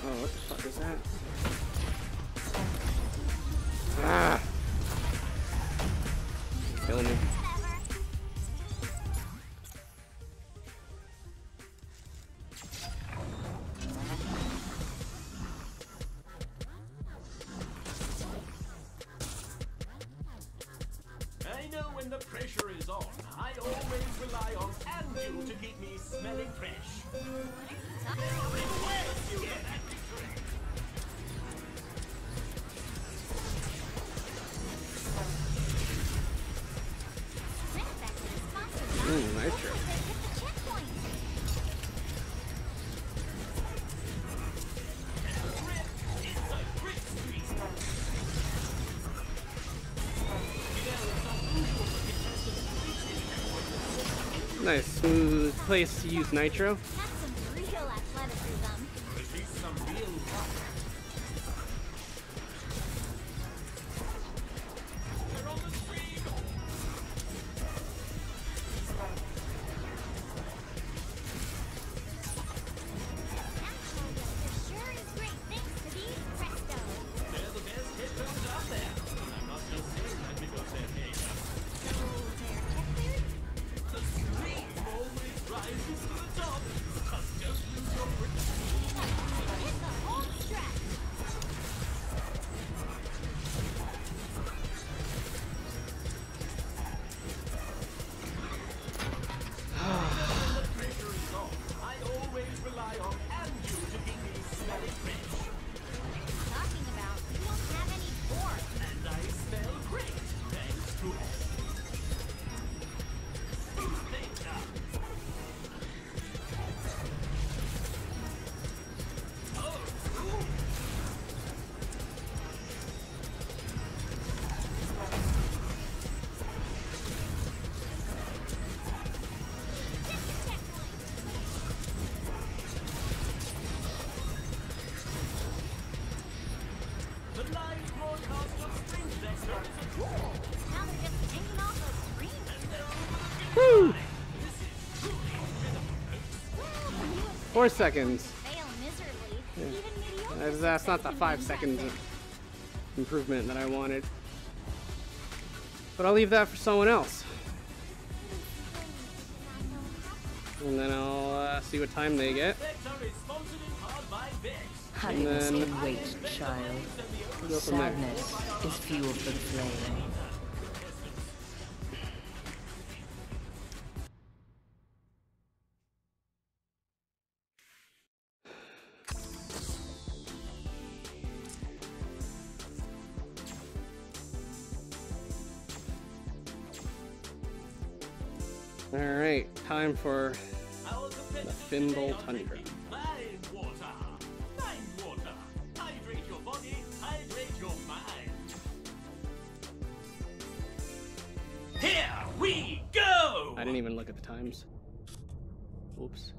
Oh, what the fuck is that? Ah! Killing me. I know when the pressure is on. I always rely on Anju to keep me smelling fresh. Nitro. Nice, smooth place to use Nitro. That's some real athleticism. At least some real luck. They're on the stream. Sure is great thanks to these Presto. They're the best headphones out there. I'm not just saying that because they're paid. So they're tech cleared? The stream always rises to the top. Just use your Hit the home stretch. the pressure is on. I always rely on Anju to keep me smelling fresh. Talking about you don't have any pores. And I smell great, thanks to the live broadcast of Spring Vector is a tool. Now they're just hanging off a screen. Woo! This is truly rhythm. 4 seconds. Fail miserably. Even mediocre. That's not the 5 seconds improvement that I wanted. But I'll leave that for someone else. And then I'll see what time they get. Vector is sponsored in part by Vex. Honey then- must wait, child. Go from there. Sadness is fuel for the flame. Alright, time for Our competitors Thimble today are Tundra. drinking fine water. Fine water. Hydrate your body, hydrate your mind. Here we go! I didn't even look at the times. Oops.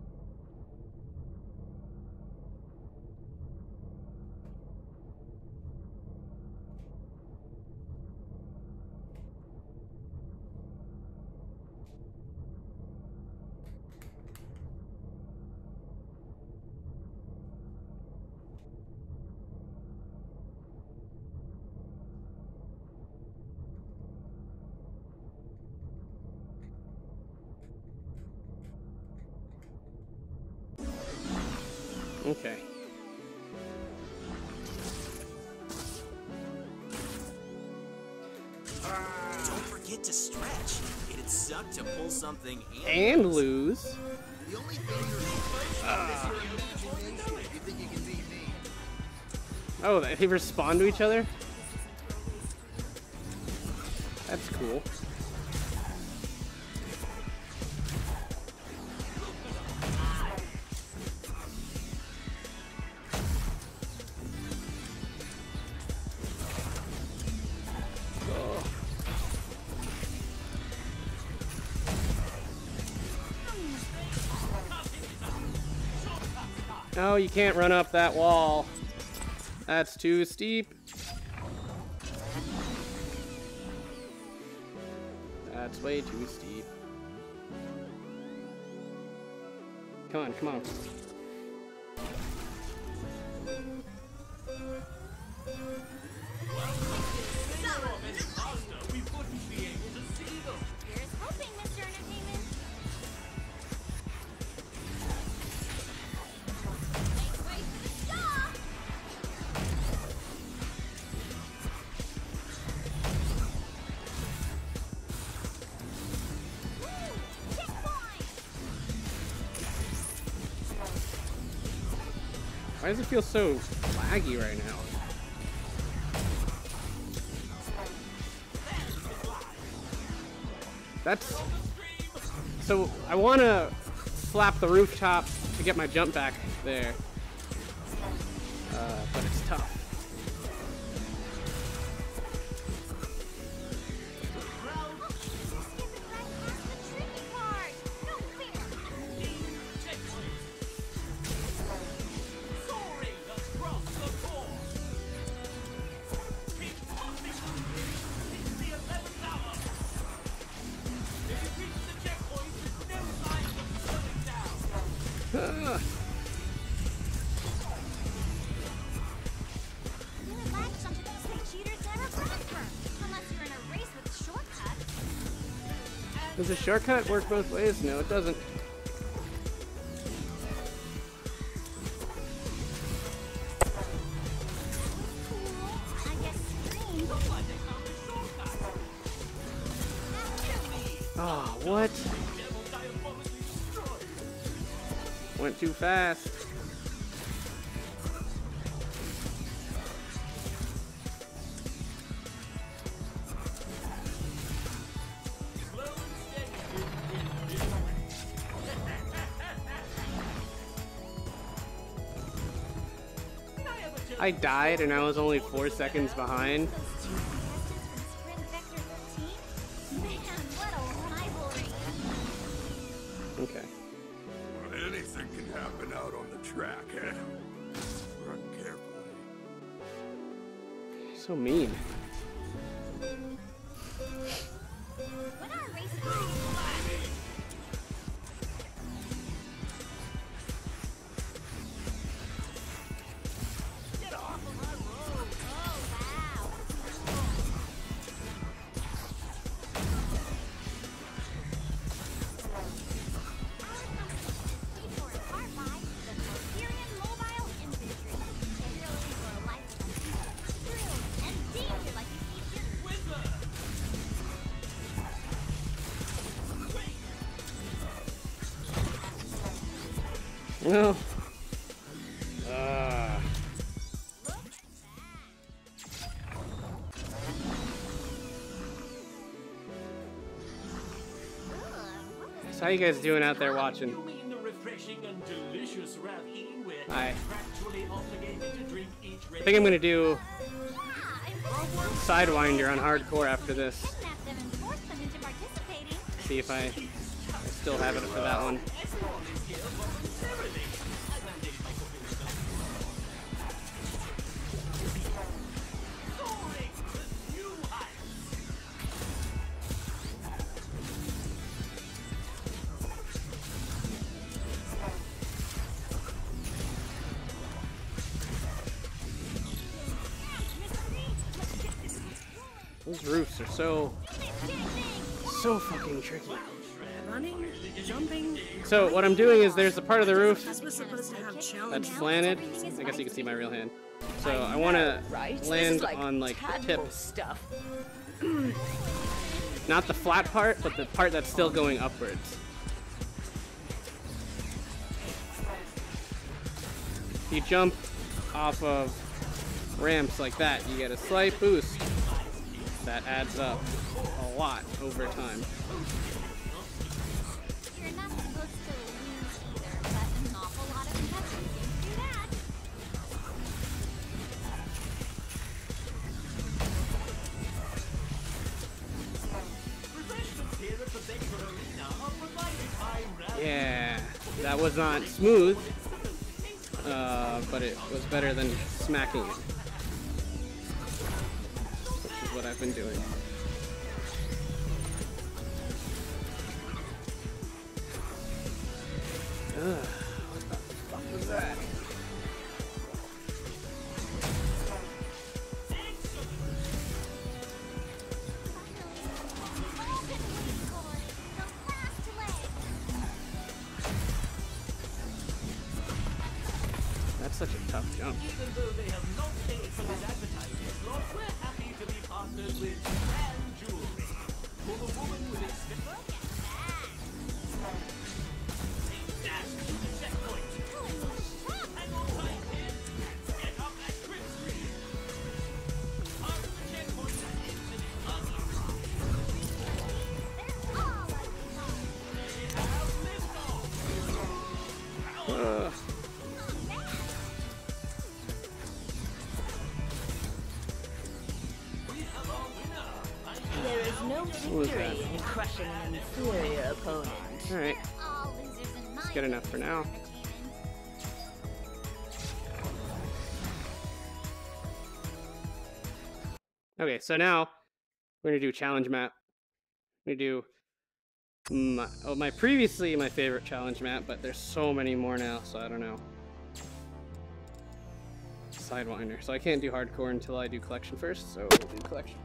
Okay. Don't forget to stretch. It'd suck to pull something And lose. The only thing you're you think you can beat me? Oh, they respond to each other? That's cool. No, you can't run up that wall. That's too steep. That's way too steep. Come on, come on. Here's hoping, Mr. Entertainment. Make way for the star! Woo! Checkpoint! Why does it feel so laggy right now? That's... So, I want to slap the rooftop to get my jump back there. But it's tough. Skipping right past the tricky part! No fair! Soaring across the course. Keep pushing. It's the 11th hour. If you reach the checkpoint, there's no sign of slowing down. Doing laps something that say cheaters never prosper! Unless you're in a race with shortcuts. Does a shortcut work both ways? No, it doesn't. Cool. I guess green. Why they found the shortcut? Oh, what? Devil diabolically destroyed. Went too fast. Slow and steady. I died and I was only 4 seconds behind. Those two contestants from Sprint Vector 13? Man, what a rivalry! Okay. Anything can happen out on the track, eh? Run carefully. So mean. When our race Get off of my road. Oh, wow! Our company is paid for in part by the Siberian Mobile Infantry. Drilling for a life of thrills and danger like you see here. Whizzer. Well. So how you guys doing out there watching? You mean the refreshing and delicious ravine where Hi. contractually obligated to drink each I think I'm gonna do Yeah, Sidewinder on hardcore after this. kidnap them and force them into participating. See if I still have it for that one. Everyone is here voluntarily. I mandate my cooking stuff. Soaring to new heights. Those roofs are so fucking tricky. Running, jumping. So what I'm doing is there's a part of the roof This was supposed to have that's challenges. slanted. I guess you can see my real hand. So I want to Right? This is land like on like the tadpole tip, stuff. not the flat part, but the part that's still going upwards. If you jump off of ramps like that, you get a slight boost that adds up a lot over time. You're not supposed to lose either, but an awful lot of contestants seem to do that. Refreshments here at the Vector Arena are provided by Ralph. Yeah, that was not smooth, but it was better than smacking it, which is what I've been doing. such a tough jump. Even though they have not paid for this advertising slot, we're happy to be partnered with Grand Jewelry. For the woman with expensive... Dash to the checkpoint. Hang on tight, kids. Get up that grip screen. Pass the checkpoint and into the other rock. They have liftoff. There is no victory in crushing an inferior opponent. Alright, All losers in my it's good enough for now. Okay, so now we're gonna do challenge map. We're gonna do my previously my favorite challenge map, but there's so many more now, so I don't know. Sidewinder. So I can't do hardcore until I do collection first, so we'll do collection.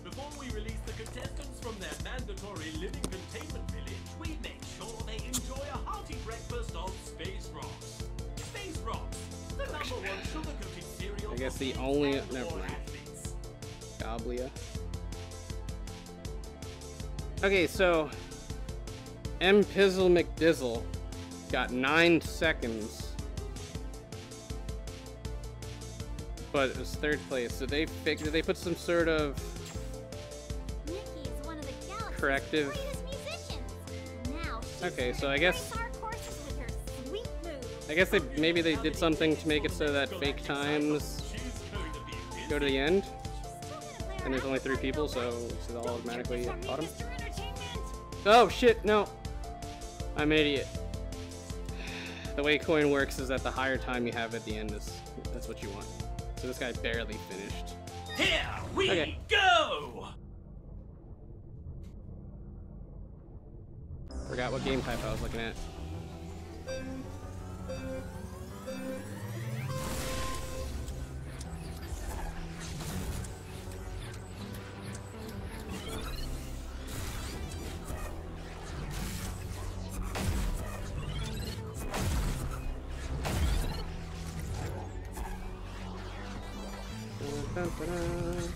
Before we release the contestants from their mandatory living containment village, we make sure they enjoy a hearty breakfast of Space Rocks. Space Rocks, the #1 sugar-coated cereal. I guess for the kids only- and never for mind. athletes. Goblia. Okay, so M. Pizzle McDizzle got 9 seconds, but it was 3rd place. Did they put some sort of Nikki is one of the galaxy's corrective? greatest musicians. Now she's Okay, gonna so I guess- grace our courses with her sweet moves. I guess maybe they did something to make it so that fake times go to the end, and there's only 3 people, so they'll automatically at the bottom. Oh shit, no. I'm an idiot. The way coin works is that the higher time you have at the end that's what you want. So this guy barely finished. Here we Okay. go! Forgot what game type I was looking at. Dun-dun-dun.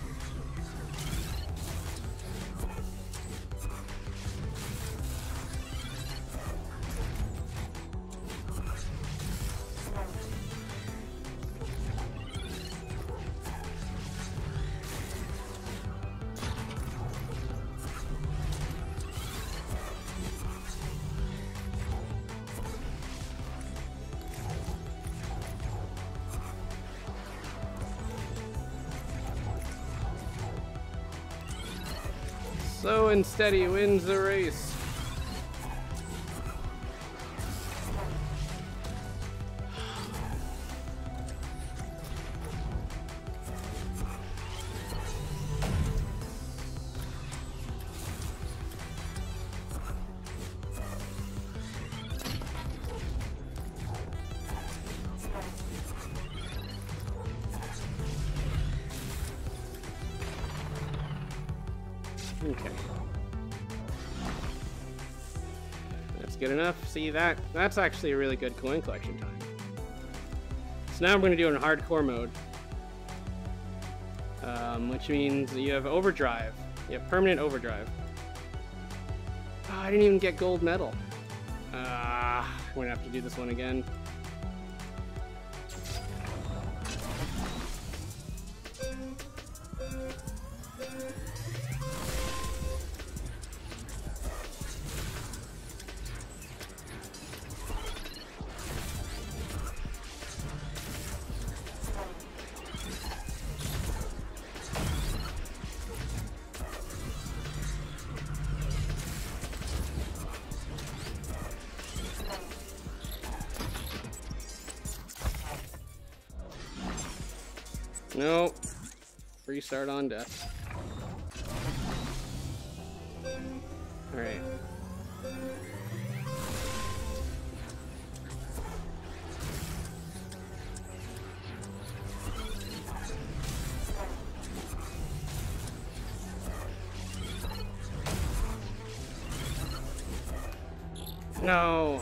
Slow and steady wins the race. Okay. That's good enough. See that? That's actually a really good coin collection time. So now I'm going to do it in hardcore mode. Which means you have overdrive. You have permanent overdrive. Oh, I didn't even get gold medal. I'm going to have to do this one again. Nope. Restart on death. Alright. No.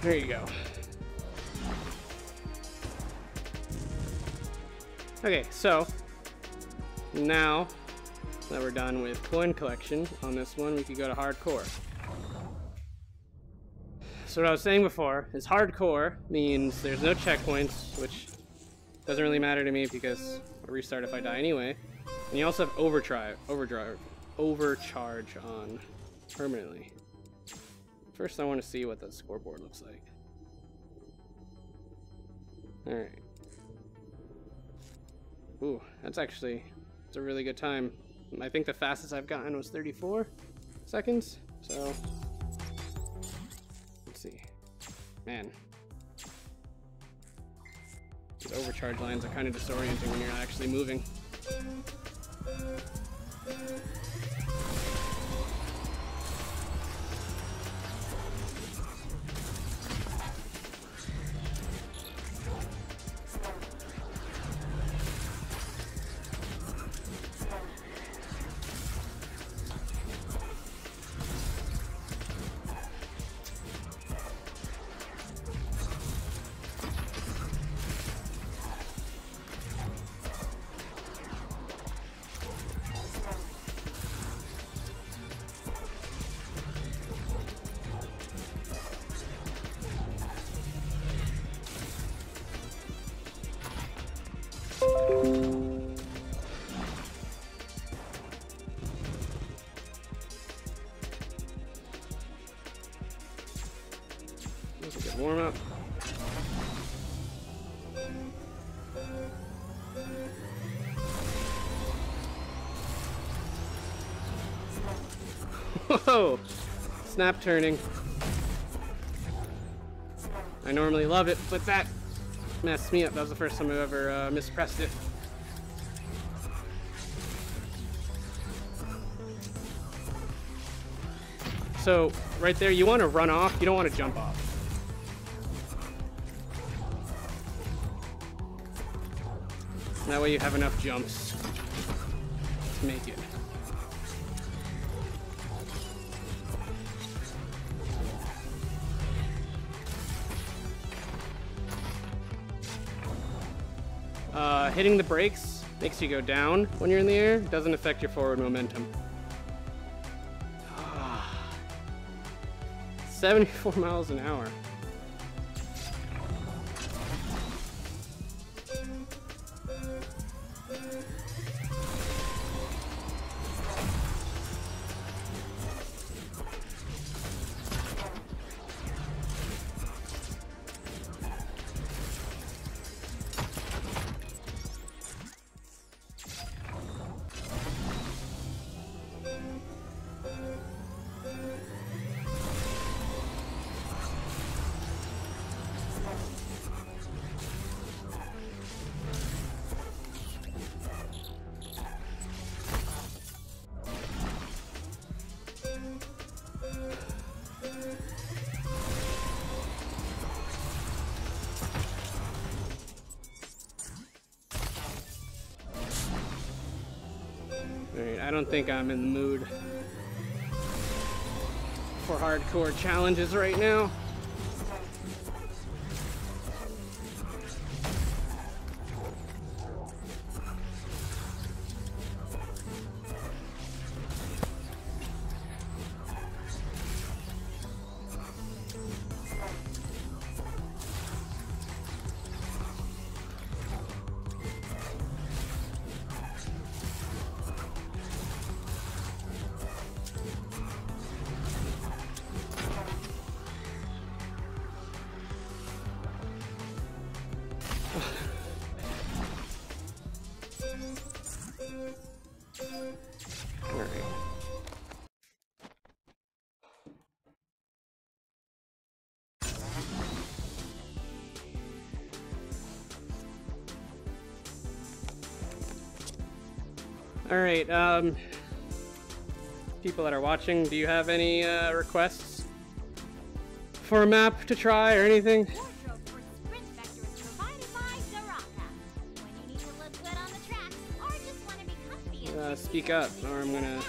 There you go. Okay, so now that we're done with coin collection on this one, we could go to hardcore. So what I was saying before is hardcore means there's no checkpoints, which doesn't really matter to me because I'll restart if I die anyway. And you also have overcharge on permanently. First, I want to see what the scoreboard looks like. Alright. Ooh, it's a really good time. I think the fastest I've gotten was 34 seconds, so let's see. Man. These overcharge lines are kind of disorienting when you're not actually moving. That's a good warm up. Whoa! Snap turning. I normally love it, but that messed me up. That was the first time I've ever mispressed it. So, right there, you want to run off, you don't want to jump off. That way you have enough jumps to make it. Hitting the brakes makes you go down when you're in the air. Doesn't affect your forward momentum. 74 miles an hour. Alright, I don't think I'm in the mood for hardcore challenges right now. Alright. Alright, people that are watching, do you have any requests for a map to try or anything? Wardrobe for sprint vector is provided by Zaraka. When you need to look good on the track, or just want to be comfy and trendy Speak for up, leisure or I'm gonna, out,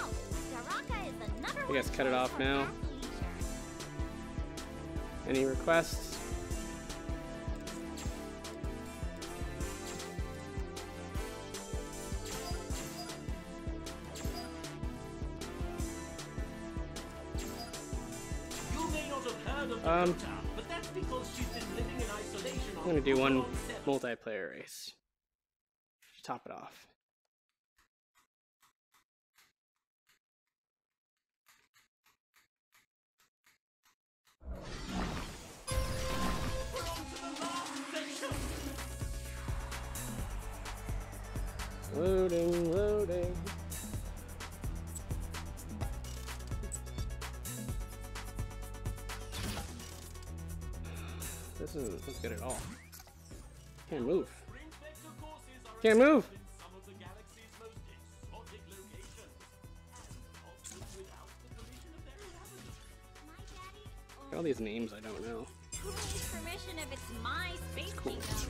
Zaraka is the number I guess, one cut it choice off for now. happy leisure. Any requests? You may not have heard of the Um, Dota, but that's because she's been living in isolation I'm gonna do one on 7. multiplayer race. Top it off. Loading, loading. This isn't look good at all. Can't move. Sprint vector courses are Can't move. in some of the galaxy's most exotic locations, and often without the permission of their inhabitants. My daddy Got all these names I don't know. who needs permission if it's my space kingdom?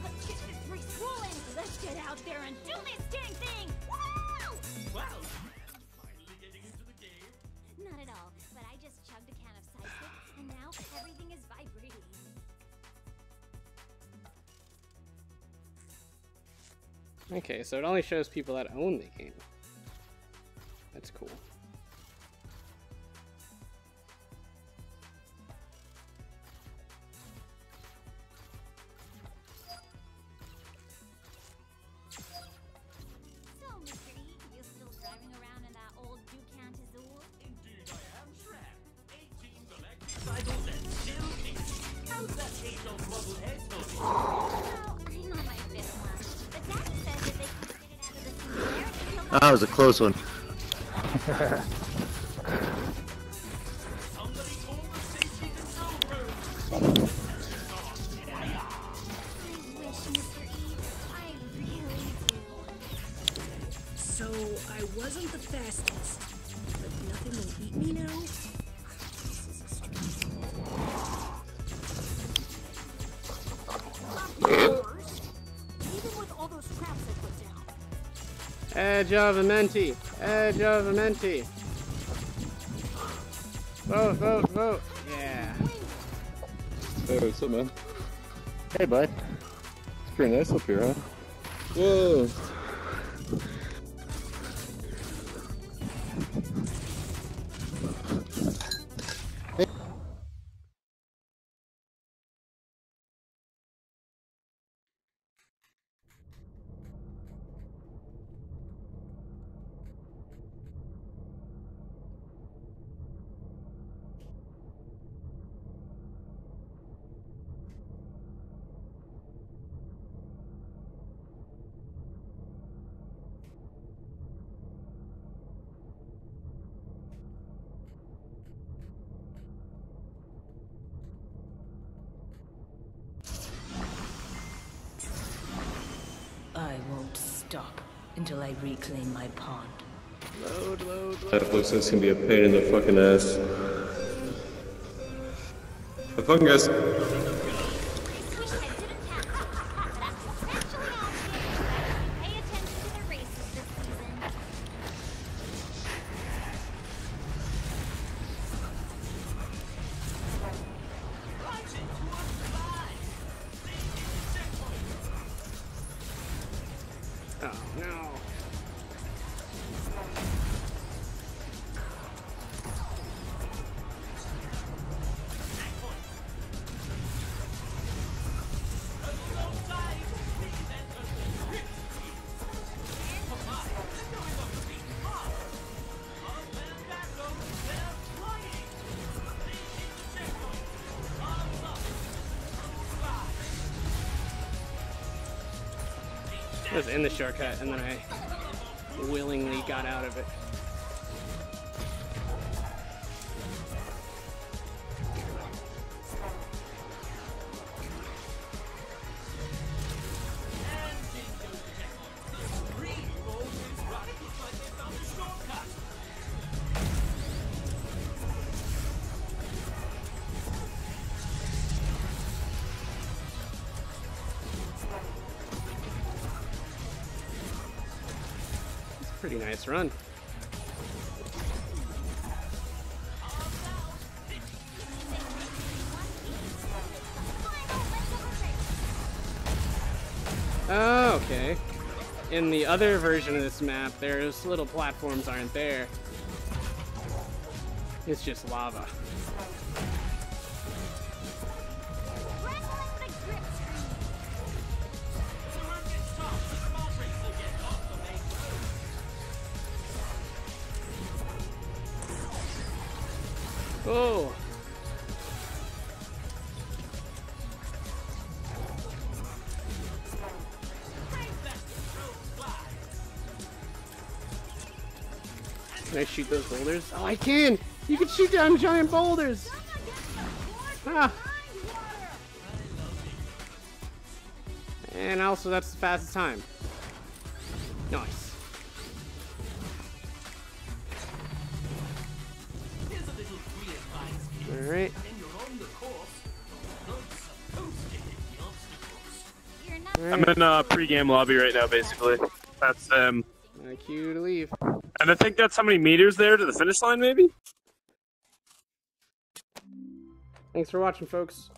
Let's get this race rolling! Let's get out there and do this dang thing! Woo! Wow, finally getting into the game. Not at all, but I just chugged a can of Psychic, and now everything is vibrating. Okay, so it only shows people that own the game. That's cool. So, Mr. E, you still driving around in that old Ducant Azul? Indeed, I am Shred. 18 galactic titles and still kicking. How's that age-old Model S holding? Well, I'm on my fifth one. But Daddy says that they can get it out of the singularity field. That was a close one. Somebody call the safety control room. I wish, Mr. E, I really do. So I wasn't the fastest, but nothing will beat me now? This is a strange Even with all those traps I put down. Edge of a Menti! Edge of a Menti! Vote, vote, vote! Yeah. Hey, what's up, man? Hey, bud. It's pretty nice up here, huh? Whoa! I won't stop until I reclaim my pond. Load, load, load. That looks like it's gonna be a pain in the fucking ass. Have fun, guys. I wish I didn't have to, but I'm especially obligated to pay attention to the races this season. Oh no. I was in the shortcut and then I willingly got out of it. Pretty nice run. Oh, okay. In the other version of this map, there's little platforms aren't there. It's just lava. Oh. Can I shoot those boulders? Oh, I can! You can shoot down giant boulders! Ah. And also, that's the fastest time. Nice. Alright. I'm in a pre-game lobby right now, basically. That's My cue to leave. And I think that's how many meters there to the finish line, maybe? Thanks for watching, folks.